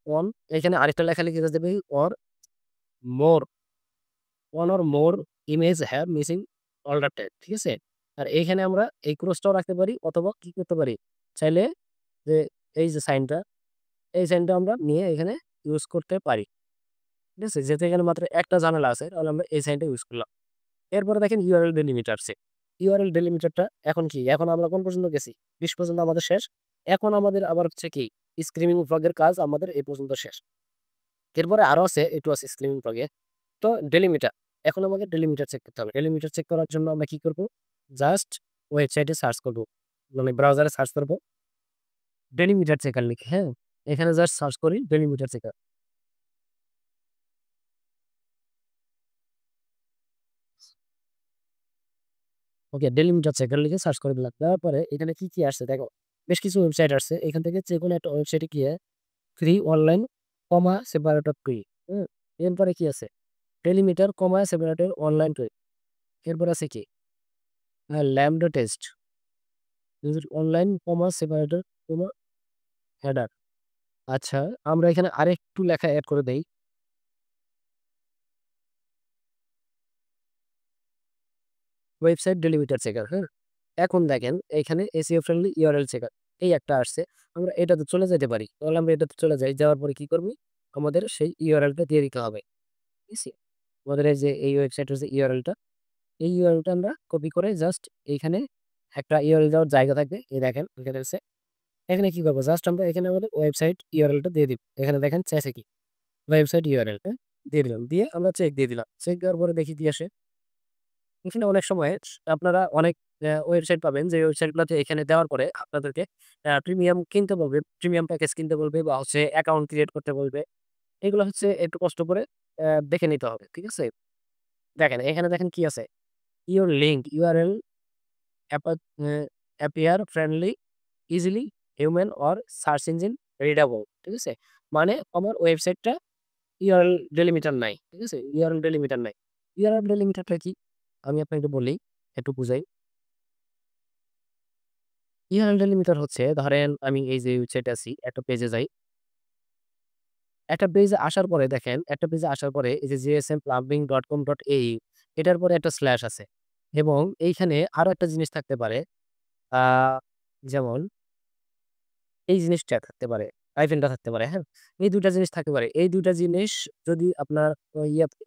1 এখানে আরেকটা লেখালেখি করে দেবে or more 1 or more image have missing alter tag ঠিক আছে? আর এইখানে আমরা এই ক্রসটাও রাখতে পারি অথবা কি করতে পারি? চাইলে যে এই যে সাইনটা, এই সাইনটা আমরা নিয়ে এখানে ইউজ করতে পারি। ঠিক আছে? যেহেতু এখানে মাত্র একটা ঝামেলা আছে তাহলে আমরা এই সাইনটা ইউজ করলাম। এরপরে দেখেন URL ডেলিমিটারস URL ডেলিমিটারটা এখন কি? এখন আমরা কোন পর্যন্ত গেছি? ২০ পর্যন্ত আমাদের শেষ। এখন আমাদের আবার হচ্ছে কি? স্ক্রিমিং ফ্রগ এর কাজ আমাদের এই পর্যন্ত শেষ। এরপরে আরো আছে একটু আছে স্ক্রিমিং ফ্রগ এ। তো ডেলিমিটার। এখন আমাকে ডেলিমিটার চেক করতে হবে। ডেলিমিটার চেক করার জন্য আমরা কি করব? জাস্ট ওয়েবসাইটে সার্চ করব। মানে ব্রাউজারে সার্চ করব ডেলিমিটার চেকার লিখে, হ্যাঁ? এখানে জাস্ট সার্চ করি ডেলিমিটার চেকার। ওকে, ডেলিমিটার চেকার লিখে সার্চ করে দিলাম। দেওয়ার পরে এখানে কি আসছে দেখো। বেশ কিছু ওয়েবসাইট আসছে। এখান থেকে যেকোনো একটা ওয়েবসাইটে গিয়ে ফ্রি অনলাইন সেপারেটর টুই। হুম? এরপরে কি আছে? Delimiter separator online টুই। এরপর আছে কি? Lambda test. Online separator header. আচ্ছা, আমরা এখানে আরেকটু লেখা এড করে দেই। ওয়েবসাইট ডেলিমিটার চেকার, হ্যাঁ? এখন দেখেন এখানে SEO ফ্রেন্ডলি URL চেকার এই একটা আসছে। আমরা এটাতে চলে যেতে পারি। তাহলে আমরা এটাতে চলে যাই। যাওয়ার পরে কি করব? আমাদের সেই URL টা দিয়ে দিতে হবে। ঠিক আছে? আমাদের এই যে এই ওয়েবসাইটের যে URL টা, এই URL টা আমরা কপি করে জাস্ট এইখানে একটা URL দেওয়ার জায়গা থাকবে। এই দেখেন এখানে আছে। এখানে কি করব? জাস্ট আমরা এখানে আমাদের ওয়েবসাইট URL টা দিয়ে দিব। এখানে দেখেন চাইছে কি? ওয়েবসাইট URL হ্যাঁ? দিয়ে দিলাম। দিয়ে আমরা চেক দিয়ে দিলাম। চেক দেওয়ার পরে দেখি কি আসে। এখানে অনেক সময় আপনারা অনেক ওয়েবসাইট পাবেন যে ওয়েবসাইটগুলোতে এখানে দেওয়ার পরে আপনাদেরকে প্রিমিয়াম কিনতে বলবে, প্রিমিয়াম প্যাকেজ কিনতে বলবে বা হচ্ছে অ্যাকাউন্ট ক্রিয়েট করতে বলবে। এগুলো হচ্ছে একটু কষ্ট করে দেখে নিতে হবে। ঠিক আছে? দেখেন এখানে দেখেন কি আছে? ইউর লিঙ্ক URL অ্যাপা appear friendly, easily human or search engine readable. ঠিক আছে? মানে আমার ওয়েবসাইটটা ইউআরএল ডেলিমিটার নাই। ঠিক আছে? ইউআরএল ডেলিমিটার নাই। ইউআরএল ডেলিমিটারটা কি? আমি আপনাকে একটু বলি, একটু বুঝাই। ইউআরএল ডেলিমিটার হচ্ছে ধরেন আমি এই যে ওয়েবসাইটে আছি, একটা পেজে যাই। একটা পেজে আসার পরে দেখেন, একটা পেজে আসার পরে এই যে gsmplumbing.com.au এটার পরে একটা স্ল্যাশ আছে এবং এইখানে আরো একটা জিনিস থাকতে পারে। আ যেমন এই জিনিসটা থাকতে পারে, হাইফেনটা থাকতে পারে, হ্যাঁ? এই ২ টা জিনিস থাকতে পারে। এই ২ টা জিনিস যদি আপনার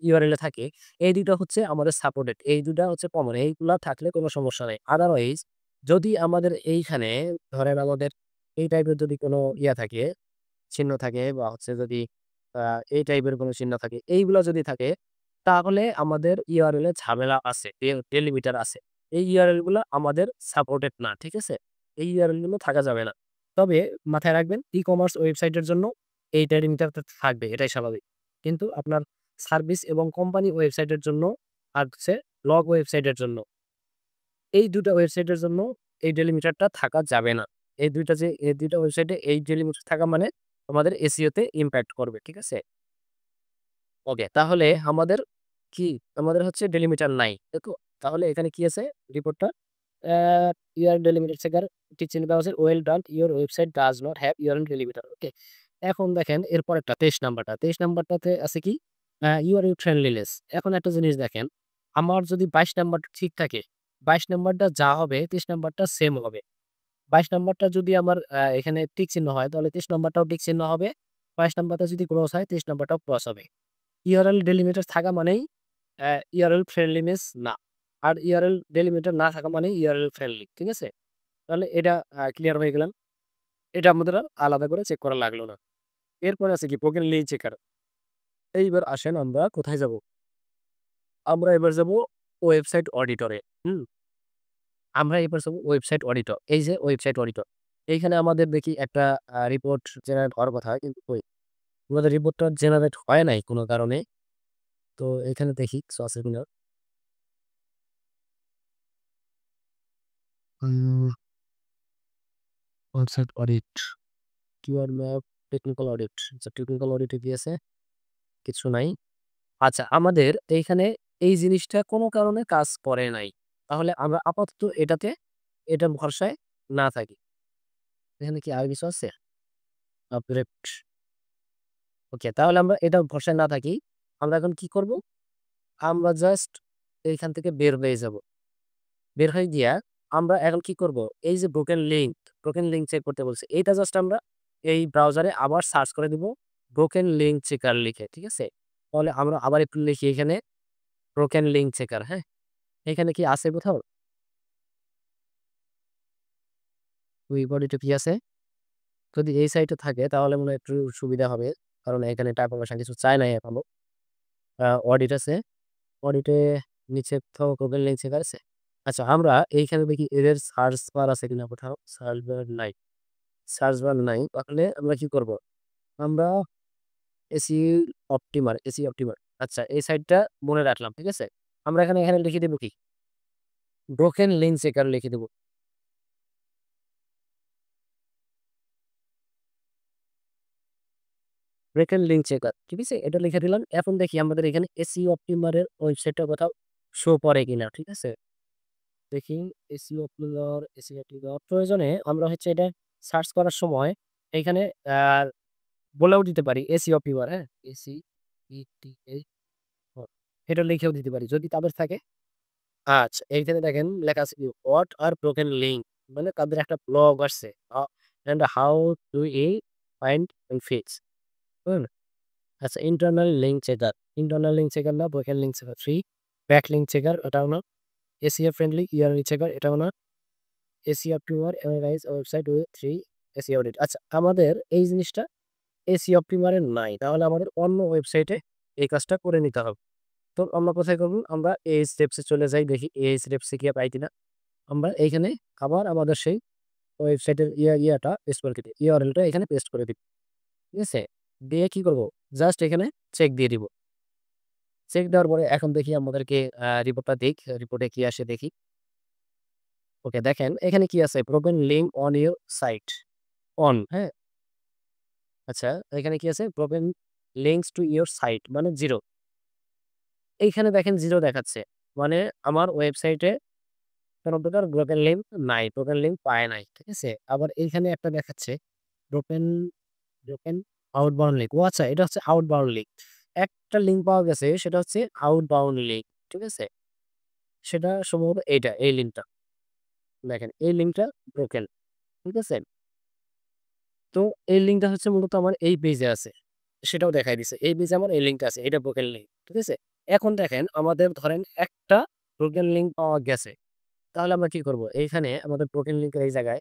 ইউআরএল এ থাকে, এই ২ টা হচ্ছে আমাদের সাপোর্টেড। এই ২ টা হচ্ছে কমন। এইগুলা থাকলে কোনো সমস্যা নাই। আদারওয়াইজ যদি আমাদের এইখানে ধরেন আমাদের এই টাইপের যদি কোনো থাকে, চিহ্ন থাকে বা হচ্ছে যদি আ এই টাইপের কোনো চিহ্ন থাকে, এইগুলা যদি থাকে তাহলে আমাদের ইউআরএল এ ঝামেলা আছে, ডেলিমিটার আছে। এই ইউআরএল গুলা আমাদের সাপোর্টেড না। ঠিক আছে? এই ইউআরএল গুলো থাকা যাবে না। তবে মাথায় রাখবেন ই-কমার্স ওয়েবসাইটের জন্য এই ডেলিমিটারটা থাকবে, এটাই স্বাভাবিক। কিন্তু আপনার সার্ভিস এবং কোম্পানি ওয়েবসাইটের জন্য আর হচ্ছে ব্লগ ওয়েবসাইটের জন্য এই ২ টা ওয়েবসাইটের জন্য এই ডেলিমিটারটা থাকা যাবে না। এই ২ টা ওয়েবসাইটে এই ডেলিমিটার থাকা মানে আমাদের এসইও তে ইমপ্যাক্ট করবে। ঠিক আছে? ওকে। তাহলে আমাদের কি? আমাদের হচ্ছে ডেলিমিটার নাই। তাই তো? তাহলে এখানে কি আছে রিপোর্টটা? Uh your delimiter checker teaching browser well done your website does not have your delimiter. Okay. এখন দেখেন এরপরেরটা ২৩ নাম্বারটা। ২৩ নাম্বারটাতে আছে কি? URL friendliness. এখন একটা জিনিস দেখেন, আমার যদি ২২ নাম্বারটা ঠিক থাকে, ২২ নাম্বারটা যা হবে ২৩ নাম্বারটা সেম হবে। ২২ নাম্বারটা যদি আমার এখানে টিক চিহ্ন হয় তাহলে ২৩ নাম্বারটাও টিক চিহ্ন হবে। ২২ নাম্বারটা যদি ক্রস হয় ২৩ নাম্বারটাও ক্রস হবে। ইউআরএল ডেলিমিটার থাকা মানেই ইউআরএল ফ্রেন্ডলিনেস না। আর ইউআরএল ডেলিমিটার না থাকা মানেই ইউআরএল ফ্রেন্ডলি। ঠিক আছে? তাহলে এটা ক্লিয়ার হয়ে গেলাম। এটা আমাদের আর আলাদা করে চেক করা লাগলো না। এরপরে আছে কি broken link checker। এইবার আসেন আমরা কোথায় যাব? আমরা এবার যাব ওয়েবসাইট অডিটরে। হুম? আমরা এবার যাব ওয়েবসাইট অডিটর। এই যে ওয়েবসাইট অডিটর। এইখানে আমাদের দেখি একটা রিপোর্ট জেনারেট হওয়ার কথা কিন্তু কই? আমাদের রিপোর্টটা জেনারেট হয় নাই কোন কারণে। তো এখানে দেখি কিছু আছে কিনা। Um website audit, keyword map, technical audit. আচ্ছা টেকনিক্যাল অডিটে কি আছে? কিছু নাই। আচ্ছা আমাদের এইখানে এই জিনিসটা কোন কারণে কাজ করে নাই। তাহলে আমরা আপাতত এটা ভরসায় না থাকি। এখানে কি আর কিছু আছে? আপগ্রেড। ওকে তাহলে আমরা এটা ভরসায় না থাকি। আমরা এখন কি করব? আমরা জাস্ট এইখান থেকে বের হয়ে যাব। বের হয়ে গিয়া আমরা এখন কি করব? এই যে ব্রোকেন লিঙ্ক চেক করতে বলছে। এইটা জাস্ট আমরা এই ব্রাউজারে আবার সার্চ করে দিব ব্রোকেন লিঙ্ক চেকার লিখে। ঠিক আছে? তাহলে আমরা আবার একটু লিখি এখানে ব্রোকেন লিঙ্ক চেকার, হ্যাঁ? এখানে কি আছে কোথাও? ওই বডিতে কি আছে? যদি এই সাইটে থাকে তাহলে মনে হয় একটু সুবিধা হবে। কারণ এখানে টাকা পয়সা কিছু চায় নাই এখনো। অডিট আছে। অডিটে নিচে কোথাও ব্রোকেন লিঙ্ক চেকার আছে? আচ্ছা আমরা এইখানে দেখি এদের সার্চ বার আছে কিনা কোথাও? সার্চ বার নাই। সার্চ বার নাই। তাহলে আমরা কি করব? আমরা এসি অপটিমার। আচ্ছা এই সাইটটা মনে রাখলাম। ঠিক আছে? আমরা এখানে লিখে দেব কি? ব্রোকেন লিঙ্ক চেকার লিখে দেব। Broken link checker. ঠিক আছে? এটা লিখে দিলাম। এখন দেখি আমাদের এখানে এসিও অপটিমারের ওয়েবসাইটটা কোথাও শো করে কিনা। ঠিক আছে? দেখি এসিও অপটিমার প্রয়োজনে আমরা হচ্ছে এটা সার্চ করার সময় এইখানে আ বলেও দিতে পারি এসিও অপটিমার, হ্যাঁ? এসিইটিএইচ এটা লিখেও দিতে পারি যদি তাদের থাকে। আচ্ছা, এইখানে দেখেন লেখা আছে কি হোয়াট আর ব্রোকেন লিঙ্ক মানে তাদের একটা ব্লগ আসছে। And how do I find and fix. Hmm? আচ্ছা ইন্টারনাল লিঙ্ক চেকার না, broken link checker 3 back link checker এটাও না, এসইও ফ্রেন্ডলি ইউআরএল চেকার এটাও না, SEO optimizer analyse website with 3 SEO audit. আচ্ছা, আমাদের এই জিনিসটা এসইও অপটিমারে নাই। তাহলে আমাদের অন্য ওয়েবসাইটে এই কাজটা করে নিতে হবে। তো আমরা কোথায় করব? আমরা এই স্টেপস এ চলে যাই দেখি এই স্টেপস এ গিয়ে পাই কিনা। আমরা এইখানে আবার আমাদের সেই ওয়েবসাইটের পেস্ট করে দিই। ইউআরএলটা এখানে পেস্ট করে দিই। ঠিক আছে? দিয়ে কি করব? জাস্ট এখানে চেক দিয়ে দিব। চেক দেওয়ার পরে এখন দেখি আমাদেরকে রিপোর্টটা রিপোর্টে কি আসে দেখি। ওকে দেখেন এখানে কি আছে? broken link on your site on, হ্যাঁ? আচ্ছা এখানে কি আছে? broken links to your site মানে 0 এইখানে দেখেন 0 দেখাচ্ছে। মানে আমার ওয়েবসাইটে কোন প্রকার broken link নাই, broken link পায় নাই। ঠিক আছে? আবার এইখানে একটা দেখাচ্ছে broken broken outbound link ও আচ্ছা এটা হচ্ছে outbound link। একটা লিঙ্ক পাওয়া গেছে সেটা হচ্ছে outbound link। ঠিক আছে? সেটা সম্ভবত এইটা, এই লিঙ্কটা। দেখেন এই লিঙ্কটা broken। ঠিক আছে? তো এই লিঙ্কটা হচ্ছে মূলত আমার এই পেজে আছে। সেটাও দেখায় দিছে। এই পেজে আমার এই লিঙ্কটা আছে। এটা broken লিঙ্ক। ঠিক আছে? এখন দেখেন আমাদের ধরেন একটা broken লিঙ্ক পাওয়া গেছে। তাহলে আমরা কি করব? এইখানে আমাদের broken লিঙ্কের এই জায়গায়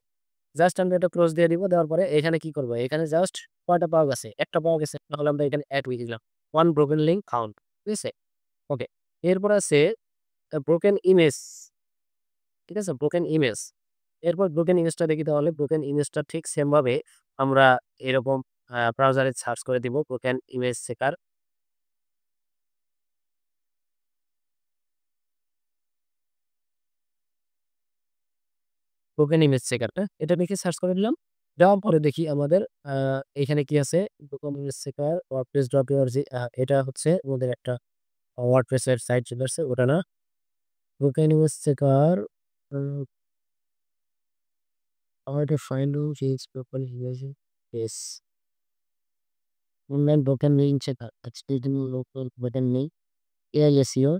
জাস্ট আমরা এটা ক্লোজ দিয়ে দিব। দেওয়ার পরে এখানে কি করব? এখানে জাস্ট কয়টা পাওয়া গেছে? একটা পাওয়া গেছে। তাহলে আমরা এখানে এড লিখে দিলাম। one broken link found। ঠিক আছে? ওকে। এরপর আছে broken image। ঠিক আছে? broken image। এরপর broken ইমেজটা দেখি তাহলে broken ইমেজটা ঠিক সেম ভাবে আমরা এরকম ব্রাউজারে সার্চ করে দিব broken image checker। broken image checker টা এটা লিখে সার্চ করে দিলাম। দেওয়ার পরে দেখি আমাদের আ এখানে কি আছে broken image checker wordpress.org এটা হচ্ছে আমাদের একটা ওয়ার্ডপ্রেস এর সাইট চলে আসছে ওটা না। broken image checker how to find out is broken image yes online broken link checker that's the local button link AISEO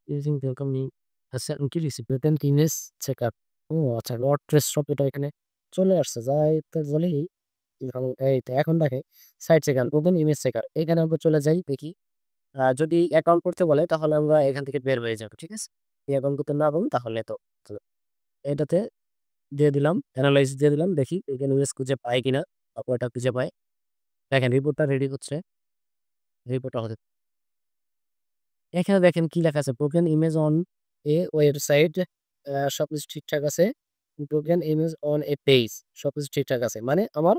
using broken link আচ্ছা কি লিখছি broken image checker ও আচ্ছা ওয়ার্ডপ্রেস শপ এটা এখানে চলে আসছে যাই তো বলি এই তো এখন দেখে site checker broken image checker এখানে আমরা চলে যাই দেখি যদি অ্যাকাউন্ট করতে বলে তাহলে আমরা এখান থেকে বের হয়ে যাবো ঠিক আছে এই অ্যাকাউন্ট করতে না বলুন তাহলে তো তো এটাতে দিয়ে দিলাম এনালাইজ দিয়ে দিলাম দেখি এখানে ইমেজ খুঁজে পাই কিনা অপরটা খুঁজে পাই দেখেন রিপোর্টটা রেডি হচ্ছে রিপোর্টটা হতে এখানে দেখেন কি লেখা আছে broken image on a website সবকিছু ঠিকঠাক আছে broken image on a page সবকিছু ঠিকঠাক আছে মানে আমার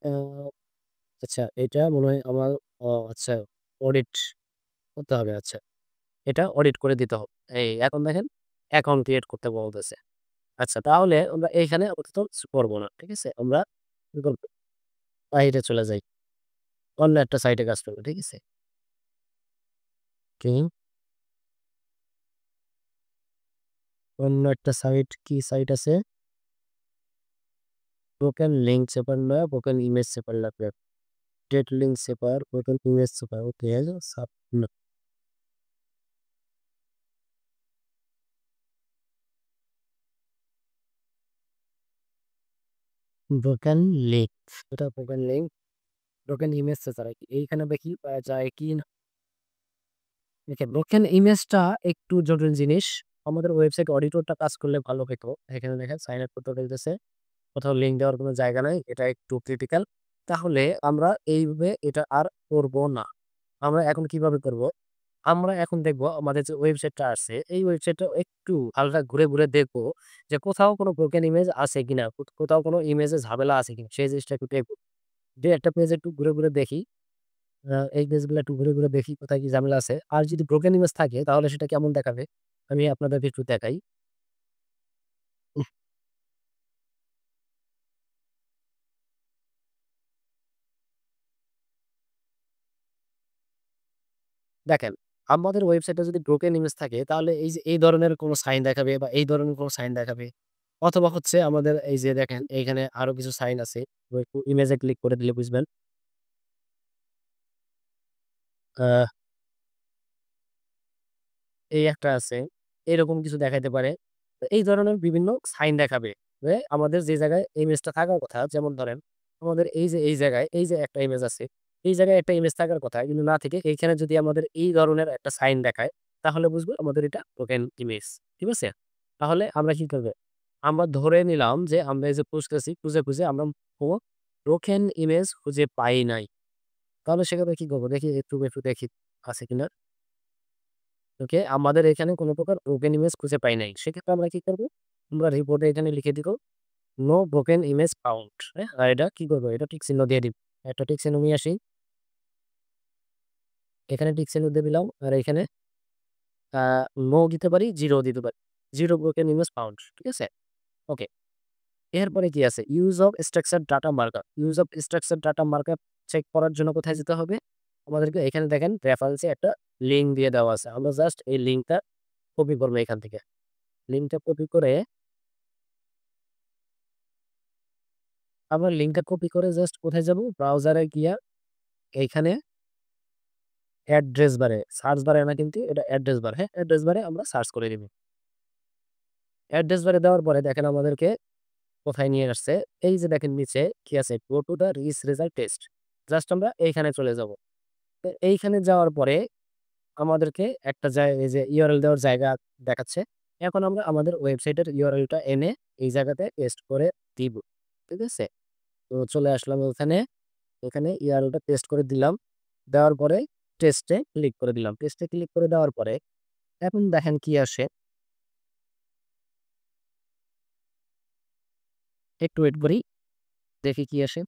আহ, আচ্ছা এটা মনে হয় আমার আচ্ছা অডিট করতে হবে আচ্ছা এটা অডিট করে দিতে হবে এই এখন দেখেন অ্যাকাউন্ট ক্রিয়েট করতে বলতেছে আচ্ছা তাহলে আমরা এইখানে আপাতত করবো না ঠিক আছে আমরা কি করবো? বাইরে চলে যাই অন্য একটা সাইটে কাজ করবো ঠিক আছে কি অন্য একটা সাইট কি সাইট আছে broken link চেপার নয় broken image চেপার লাগবে dead link চেপার broken image চেপার ওকে সাব broken link এটা broken link broken image চেপার এইখানে দেখি পাওয়া যায় কি না দেখেন broken ইমেজটা একটু জটিল জিনিস আমাদের ওয়েবসাইট অডিটরটা কাজ করলে ভালো হতো এখানে দেখেন সাইন আপ করতে বলতেছে কোথাও লিঙ্ক দেওয়ার কোনো জায়গা নাই এটা একটু ক্রিটিক্যাল তাহলে আমরা এইভাবে এটা আর করব না আমরা এখন কিভাবে করব আমরা এখন দেখব আমাদের যে ওয়েবসাইটটা আছে এই ওয়েবসাইটটা একটু হালকা ঘুরে ঘুরে দেখবো যে কোথাও কোনো ব্রোকেন ইমেজ আছে কিনা কোথাও কোনো ইমেজে ঝামেলা আছে কিনা সেই জিনিসটা একটু দেখবো যে একটা পেজ একটু ঘুরে ঘুরে দেখি এই পেজগুলো একটু ঘুরে ঘুরে দেখি কোথায় কি ঝামেলা আছে আর যদি ব্রোকেন ইমেজ থাকে তাহলে সেটা কেমন দেখাবে আমি আপনাদেরকে একটু দেখাই দেখেন, আমাদের ওয়েবসাইটে যদি ব্রোকেন ইমেজ থাকে তাহলে এই যে এই ধরনের কোনো সাইন দেখাবে বা এই ধরনের কোনো সাইন দেখাবে। অথবা হচ্ছে আমাদের এই যে দেখেন এইখানে আরো কিছু সাইন আছে। তো একটু ইমেজে ক্লিক করে দিলে বুঝবেন। আ এই একটা আছে। এরকম কিছু দেখাইতে পারে। তো এই ধরনের বিভিন্ন সাইন দেখাবে। যে আমাদের যে জায়গায় ইমেজটা থাকার কথা যেমন ধরেন আমাদের এই যে এই জায়গায় এই যে একটা ইমেজ আছে। এই জায়গায় একটা ইমেজ থাকার কথা কিন্তু না থেকে এইখানে যদি আমাদের এই ধরনের একটা সাইন দেখায় তাহলে বুঝবো আমাদের এটা ব্রোকেন ইমেজ। ঠিক আছে? তাহলে আমরা কি করব? আমরা ধরে নিলাম যে আমরা এই যে খুঁজতেছি খুঁজে, খুঁজে আমরা কোনো ব্রোকেন ইমেজ খুঁজে পাই নাই। তাহলে সেক্ষেত্রে কি করব? দেখি একটু দেখি আছে কিনা। ওকে, আমাদের এখানে কোন প্রকার ব্রোকেন ইমেজ খুঁজে পাই নাই। সেক্ষেত্রে আমরা কি করব? আমরা রিপোর্টে এখানে লিখে দিব নো ব্রোকেন ইমেজ ফাউন্ড। হ্যাঁ? আর এটা কি করব? এটা টিক চিহ্ন দিয়ে দিব। একটা টিক চিহ্ন নিয়ে আসি। এখানে টিক চিহ্ন দিয়ে দিলাম। আর এখানে আ নো দিতে পারি, 0 দিতে পারি। 0 ব্রোকেন ইমেজ ফাউন্ড। ঠিক আছে? ওকে। এরপরে কি আছে? Use of structure data markup. Use of structure data markup check করার জন্য কোথায় যেতে হবে? আমাদেরকে এখানে দেখেন রেফারেন্সে একটা লিঙ্ক দিয়ে দেওয়া আছে। আমরা জাস্ট এই লিঙ্কটা কপি করব এখান থেকে। লিঙ্কটা কপি করে জাস্ট কোথায় যাব? ব্রাউজারে গিয়া এইখানে অ্যাড্রেস বারে, সার্চ বারে না কিন্তু এটা অ্যাড্রেস বার, হ্যাঁ? অ্যাড্রেস বারে আমরা সার্চ করে দিব। অ্যাড্রেস বারে দেওয়ার পরে দেখেন আমাদেরকে কোথায় নিয়ে আসছে? এই যে দেখেন নিচে কি আছে? Go to the rich result test. Just আমরা এইখানে চলে যাব। তো এইখানে যাওয়ার পরে আমাদেরকে একটা এই যে ইউআরএল দেওয়ার জায়গা দেখাচ্ছে। এখন আমরা আমাদের ওয়েবসাইটের ইউআরএলটা এনে এই জায়গাতে পেস্ট করে দিব। ঠিক আছে? তো চলে আসলাম ওখানে। এখানে ইউআরএলটা পেস্ট করে দিলাম। দেওয়ার পরে টেস্টে ক্লিক করে দিলাম। টেস্টে ক্লিক করে দেওয়ার পরে এখন দেখেন কি আসে। একটু ওয়েট করি, দেখি কি আসে।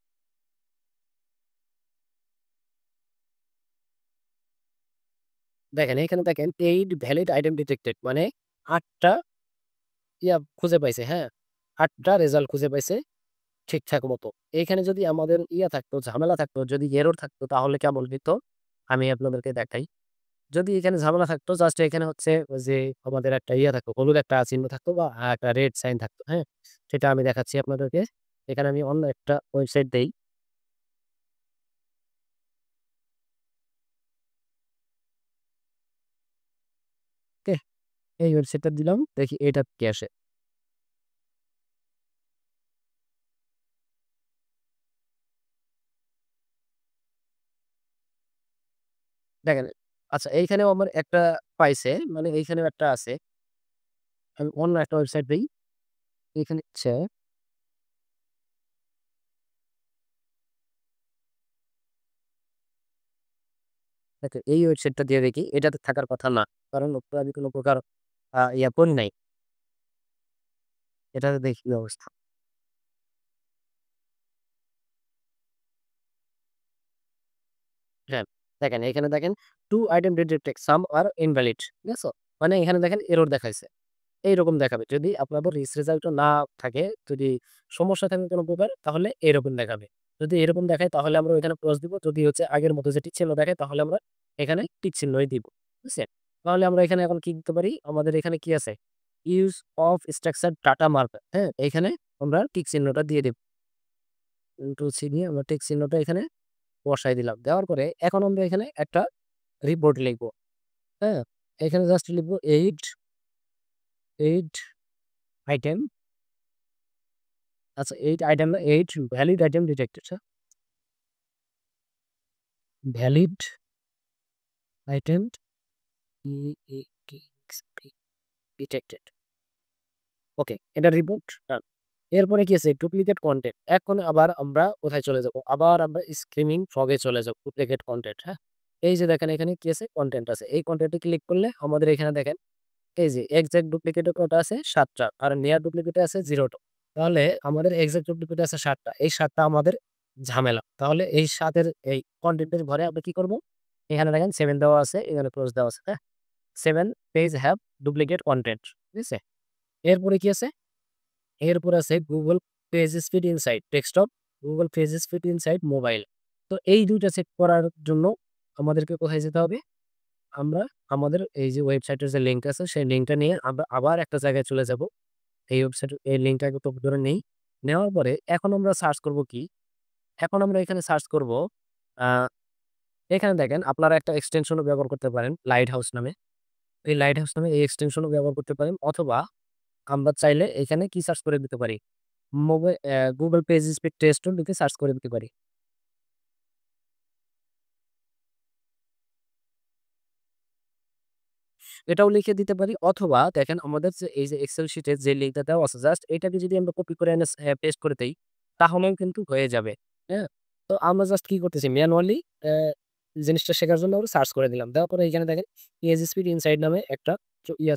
দেখেন এখানে দেখেন পেইড ভ্যালিড আইটেম ডিটেক্টেড মানে ৮ টা খুঁজে পাইছে, হ্যাঁ? ৮ টা রেজাল্ট খুঁজে পাইছে ঠিকঠাক মতো। এইখানে যদি আমাদের থাকতো, ঝামেলা থাকতো, যদি এরর থাকতো তাহলে কেমন হইতো? আমি আপনাদেরকে দেখাই। যদি এখানে ঝামেলা থাকতো জাস্ট এখানে হচ্ছে ওই যে আমাদের একটা থাকতো, হলুদ একটা চিহ্ন থাকতো বা একটা রেড সাইন থাকতো, হ্যাঁ? সেটা আমি দেখাচ্ছি আপনাদেরকে। এখানে আমি অন্য একটা ওয়েবসাইট দেই। ওকে? এই ওয়েবসাইটটা দিলাম। দেখি এটা কি আসে। দেখেন আচ্ছা এইখানেও আমার একটা পাইছে। মানে এইখানেও একটা আছে। আমি অন্য একটা ওয়েবসাইট দেই। এখানে হচ্ছে দেখেন এই ওয়েবসাইটটা দিয়ে দেখি। এটাতে থাকার কথা না। কারণ ওপরে আমি কোন প্রকার করি নাই। এটাতে দেখি কি অবস্থা। হ্যাঁ, দেখেন এখানে দেখেন 2 আইটেম ডিটেক্টেড সাম আর ইনভ্যালিড। ঠিক আছে? মানে এখানে দেখেন এরর দেখাইছে। এইরকম দেখাবে। যদি আপনাদের রিচ রেজাল্টও না থাকে, যদি সমস্যা থাকে কোন প্রকার তাহলে এরকম দেখাবে। যদি এরকম দেখায় তাহলে আমরা ওইখানে ক্রস দিব। যদি হচ্ছে আগের মতো যে টিক চিহ্ন দেখায় তাহলে আমরা এখানে টিক চিহ্নই দিব। বুঝছেন? তাহলে আমরা এখানে এখন কি দিতে পারি? আমাদের এখানে কি আছে? Use of structure data marker. হ্যাঁ? এইখানে আমরা টিক চিহ্নটা দিয়ে দেব। কন্ট্রোল সি দিয়ে আমরা টিক চিহ্নটা এখানে বসায় দিলাম। দেওয়ার পরে এখন আমরা এখানে একটা রিপোর্ট লিখব। হ্যাঁ? এখানে জাস্ট লিখব 8 আইটেম। আচ্ছা 8 আইটেম না 8 ভ্যালিড আইটেম ডিটেক্টেড, হ্যাঁ? Valid item detected. ওকে, এটা রিপোর্ট ডান। এরপরে কি আছে? Duplicate content. এখন আবার আমরা কোথায় চলে যাব? আবার আমরা স্ক্রিমিং ফগ এ চলে যাব। ডুপ্লিকেট কনটেন্ট, হ্যাঁ? এই যে দেখেন এখানে কি আছে? কনটেন্ট আছে। এই কনটেন্টে ক্লিক করলে আমাদের এখানে দেখেন এই যে এক্সাক্ট ডুপ্লিকেট কটা আছে? ৭ টা। আর নেয়ার ডুপ্লিকেট আছে 0 টা। তাহলে আমাদের এক্সাক্ট ডুপ্লিকেট আছে ৭ টা। এই ৭ টা আমাদের ঝামেলা। তাহলে এই ৭ এর এই কনটেন্টের ঘরে আমরা কি করব? এখানে দেখেন 7 দেওয়া আছে, এখানে ক্লোজ দেওয়া আছে, হ্যাঁ? 7 পেজ হ্যাভ ডুপ্লিকেট কনটেন্ট। ঠিক আছে? এরপরে কি আছে? এরপরে আছে Google pages fit inside desktop, Google pages fit inside mobile. তো এই ২ টা চেক করার জন্য আমাদেরকে কোথায় যেতে হবে? আমরা আমাদের এই যে ওয়েবসাইটের যে লিঙ্ক আছে সেই লিঙ্কটা নিয়ে আমরা আবার একটা জায়গায় চলে যাব। এই ওয়েবসাইট এই লিঙ্কটা তো ধরে নেই। নেওয়ার পরে এখন আমরা সার্চ করব কি? এখন আমরা এখানে সার্চ করব আ এখানে দেখেন আপনারা একটা এক্সটেনশনও ব্যবহার করতে পারেন লাইট হাউস নামে। এই লাইট হাউস নামে এই এক্সটেনশনও ব্যবহার করতে পারেন অথবা আমরা চাইলে এখানে কি সার্চ করে দিতে পারি? Google পেজ স্পিড টেস্টও লিখে সার্চ করে দিতে পারি। এটাও লিখে দিতে পারি অথবা দেখেন আমাদের যে এই যে এক্সেল শিটে যে লিঙ্কটা দেওয়া আছে জাস্ট এটাকে যদি আমরা কপি করে এনে পেস্ট করে দেই তাহলেও কিন্তু হয়ে যাবে। হ্যাঁ? তো আমরা জাস্ট কি করতেছি ম্যানুয়ালি জিনিসটা শেখার জন্য আমরা সার্চ করে দিলাম। দেওয়ার পরে এখানে দেখেন পেজ স্পিড ইনসাইড নামে একটা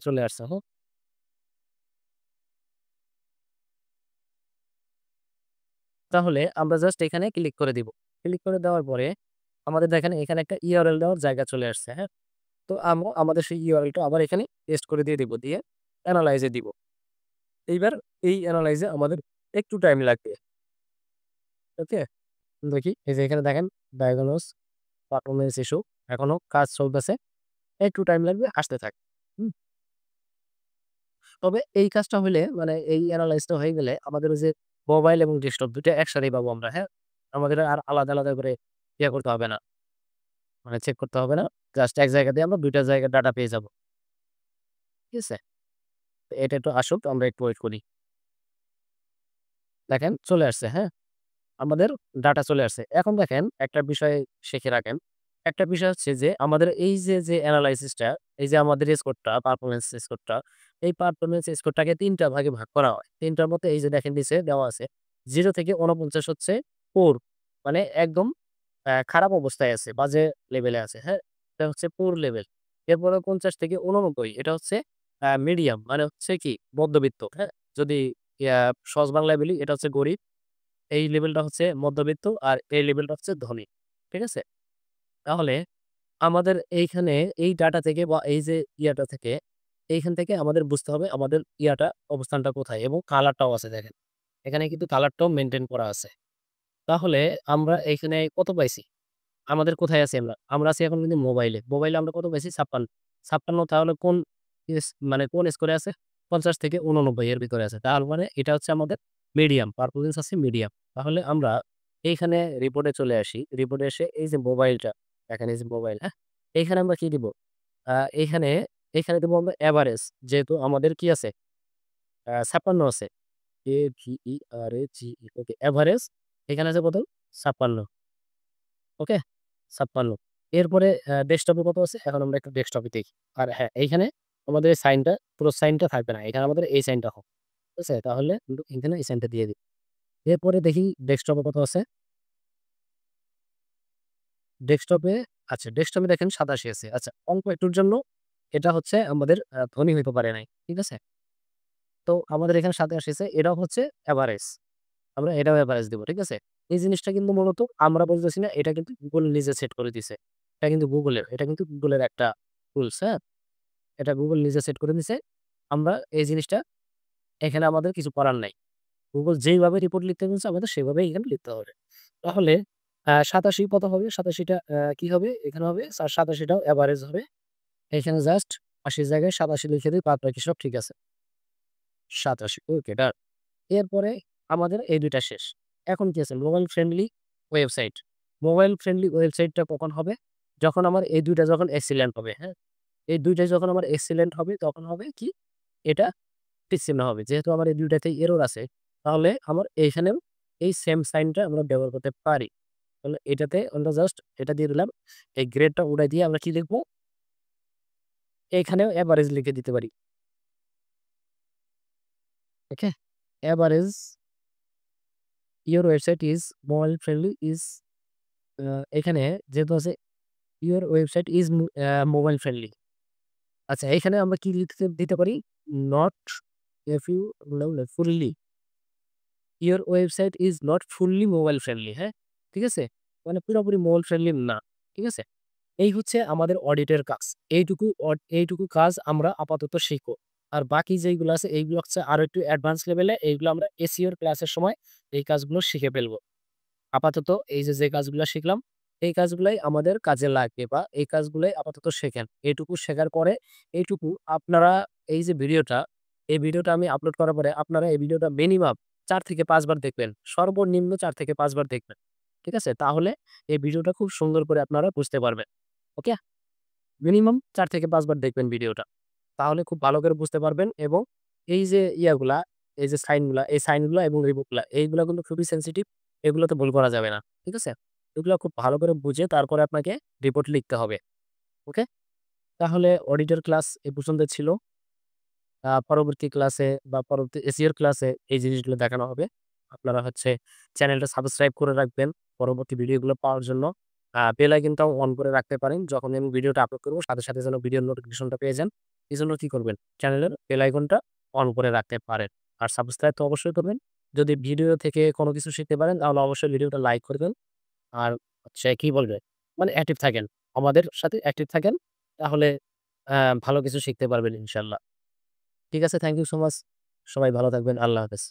চলে আসছে। হ্যাঁ? তাহলে আমরা জাস্ট এখানে ক্লিক করে দিব। ক্লিক করে দেওয়ার পরে আমাদের দেখেন এখানে একটা ইউআরএল দেওয়ার জায়গা চলে আসছে। হ্যাঁ? তো আমরা আমাদের সেই ইউআরএলটা আবার এখানে পেস্ট করে দিয়ে দিব। দিয়ে এনালাইজে দিব। এইবার এই এনালাইজে আমাদের একটু টাইম লাগবে। ওকে? দেখি এই যে এখানে দেখেন ডায়াগনোস পারফরম্যান্স ইস্যু এখনো কাজ চলতেছে। একটু টাইম লাগবে আসতে থাক। হুম? তবে এই কাজটা হইলে মানে এই এনালাইজটা হয়ে গেলে আমাদের ওই যে মোবাইল এবং ডেস্কটপ ২ টা একসাথেই পাবো আমরা, হ্যাঁ? আমাদের আর আলাদা, আলাদা করে ইয়ে করতে হবে না। মানে চেক করতে হবে না। জাস্ট এক জায়গা দিয়ে আমরা ২ টা জায়গার ডাটা পেয়ে যাবো। ঠিক আছে? তো এটা একটু আসুক আমরা একটু ওয়েট করি। দেখেন চলে আসছে, হ্যাঁ? আমাদের ডাটা চলে আসছে। এখন দেখেন একটা বিষয় শিখে রাখেন। একটা বিষয় হচ্ছে যে আমাদের এই যে এনালাইসিসটা, এই যে আমাদের স্কোরটা, পারফরম্যান্স স্কোরটা, এই পারফরম্যান্স স্কোরটাকে ৩ টা ভাগে ভাগ করা হয়। ৩ টার মধ্যে এই যে দেখেন নিচে দেওয়া আছে। ০ থেকে ৪৯ হচ্ছে পুর মানে একদম খারাপ অবস্থায় আছে, বাজে লেভেলে আছে, হ্যাঁ? এটা হচ্ছে পুর লেভেল। এরপরে ৫০ থেকে ৮৯ এটা হচ্ছে মিডিয়াম মানে হচ্ছে কি মধ্যবিত্ত, হ্যাঁ? যদি ইয়া সহজ বাংলায় বলি এটা হচ্ছে গরিব। এই লেভেলটা হচ্ছে মধ্যবিত্ত আর এই লেভেলটা হচ্ছে ধনী। ঠিক আছে? তাহলে আমাদের এইখানে এই ডাটা থেকে বা এই যে ইয়াটা থেকে এইখান থেকে আমাদের বুঝতে হবে আমাদের ইয়াটা অবস্থানটা কোথায় এবং কালারটাও আছে দেখেন। এখানে কিন্তু কালারটাও মেইনটেইন করা আছে। তাহলে আমরা এইখানে কত পাইছি? আমাদের কোথায় আছি আমরা? আমরা আছি এখন কিন্তু মোবাইলে। মোবাইলে আমরা কত পাইছি? ৫৬। ৫৬ তাহলে কোন মানে কোন স্কোরে আছে? ৫০ থেকে ৮৯ এর ভিতরে আছে। তার মানে এটা হচ্ছে আমাদের মিডিয়াম, পারফরম্যান্স আছে মিডিয়াম। তাহলে আমরা এইখানে রিপোর্টে চলে আসি। রিপোর্টে এসে এই যে মোবাইলটা, দেখেন এই যে মোবাইল, হ্যাঁ? এইখানে আমরা কি দিব? আ এইখানে, এইখানে দিব আমরা এভারেজ যেহেতু আমাদের কি আছে? ৫৬ আছে। AVERAGE ওকে এভারেজ এখানে আছে কত? ৫৬ ওকে? ৫৬ এরপরে ডেস্কটপে কত আছে? এখন আমরা একটু ডেস্কটপে দেখি। আর হ্যাঁ, এইখানে আমাদের এই সাইনটা পুরো সাইনটা থাকবে না। এখানে আমাদের এই সাইনটা হবে। ঠিক আছে? তাহলে কিন্তু এখানে এই সাইনটা দিয়ে দিই। এরপরে দেখি ডেস্কটপে কত আছে? ডেস্কটপে আচ্ছা ডেস্কটপে দেখেন ৮৭ আছে। আচ্ছা অল্প একটুর জন্য এটা হচ্ছে আমাদের ধনী হইতে পারে নাই। ঠিক আছে? তো আমাদের এখানে ৮৭ আছে এটাও হচ্ছে এভারেজ। আমরা এটাও এভারেজ দিব। ঠিক আছে? এই জিনিসটা কিন্তু মূলত আমরা বলতেছি না, এটা কিন্তু Google নিজে সেট করে দিছে। এটা কিন্তু Google এর একটা টুলস, হ্যাঁ? এটা Google নিজে সেট করে দিছে। আমরা এই জিনিসটা এখানে আমাদের কিছু করার নাই। Google যেইভাবে রিপোর্ট লিখতে বলছে আমাদের সেভাবেই এখানে লিখতে হবে। তাহলে ৮৭ কত হবে? ৮৭ টা কি হবে? এখানে হবে ৮৭ টাও এভারেজ হবে। এখানে জাস্ট ৮০ র জায়গায় ৮৭ লিখে দেই, বাদ বাকি সব ঠিক আছে। ৮৭ ওকে ডান। এরপরে আমাদের এই ২ টা শেষ। এখন কি আছে? Mobile friendly website. Mobile friendly ওয়েবসাইটটা কখন হবে? যখন আমার এই ২ টা যখন এক্সিলেন্ট হবে, হ্যাঁ? এই ২ টাই যখন আমার এক্সিলেন্ট হবে তখন হবে কি? এটা টিক চিহ্ন হবে। যেহেতু আমার এই ২ টাতেই এরর আছে, তাহলে আমার এইখানেও এই সেম সাইনটা আমরা ব্যবহার করতে পারি। তাহলে এটাতে আমরা জাস্ট এটা দিয়ে দিলাম। এই গ্রেডটা উঠাই দিয়ে আমরা কি লিখব? এখানেও এভারেজ লিখে দিতে পারি। Okay? Average your website is mobile friendly is এখানে যেহেতু আছে your website is mobile friendly. আচ্ছা এখানে আমরা কি লিখতে দিতে পারি? Not if you fully your website is not fully mobile friendly, হ্যাঁ? ঠিক আছে? মানে পুরোপুরি মোবাইল ফ্রেন্ডলি না। ঠিক আছে? এই হচ্ছে আমাদের অডিটের কাজ। এইটুকু কাজ আমরা আপাতত শিখব। আর বাকি যেইগুলো আছে এইগুলো হচ্ছে আরো একটু অ্যাডভান্স লেভেলে এইগুলো আমরা এসইও এর ক্লাসের সময় এই কাজগুলো শিখে ফেলব। আপাতত এই যে কাজগুলা শিখলাম, এই কাজগুলাই আমাদের কাজে লাগবে বা এই কাজগুলাই আপাতত শেখেন। এইটুকু শেখার পরে এইটুকু আপনারা এই যে ভিডিওটা, এই ভিডিওটা আমি আপলোড করার পরে আপনারা এই ভিডিওটা মিনিমাম ৪ থেকে ৫ বার দেখবেন। সর্বনিম্ন ৪ থেকে ৫ বার দেখবেন। ঠিক আছে? তাহলে এই ভিডিওটা খুব সুন্দর করে আপনারা বুঝতে পারবেন। ওকে? মিনিমাম ৪ থেকে ৫ বার দেখবেন ভিডিওটা। তাহলে খুব ভালো করে বুঝতে পারবেন এবং এই যে ইয়াগুলা, এই যে সাইনগুলা, এই সাইনগুলা এবং রিবুকগুলা এইগুলা কিন্তু খুবই সেনসিটিভ। এগুলোতে ভুল করা যাবে না। ঠিক আছে? এগুলা খুব ভালো করে বুঝে তারপরে আপনাকে রিপোর্ট লিখতে হবে। ওকে? তাহলে অডিটর ক্লাস এ পর্যন্ত ছিল। পরবর্তী ক্লাসে বা পরবর্তী এসইও ক্লাসে এই জিনিসগুলো দেখানো হবে। আপনারা হচ্ছে চ্যানেলটা সাবস্ক্রাইব করে রাখবেন পরবর্তী ভিডিওগুলো পাওয়ার জন্য। বেল আইকনটাও অন করে রাখতে পারেন। যখনই আমি ভিডিওটা আপলোড করব সাথে, সাথে যেন ভিডিওর নোটিফিকেশনটা পেয়ে যান। এজন্য কি করবেন? চ্যানেলের বেল আইকনটা অন করে রাখতে পারেন। আর সাবস্ক্রাইব তো অবশ্যই করবেন। যদি ভিডিও থেকে কোনো কিছু শিখতে পারেন তাহলে অবশ্যই ভিডিওটা লাইক করবেন। আর হচ্ছে কি বলবে? মানে অ্যাক্টিভ থাকেন। আমাদের সাথে অ্যাক্টিভ থাকেন। তাহলে ভালো কিছু শিখতে পারবেন ইনশাআল্লাহ। ঠিক আছে, থ্যাংক ইউ সো মাচ। সবাই ভালো থাকবেন। আল্লাহ হাফেজ।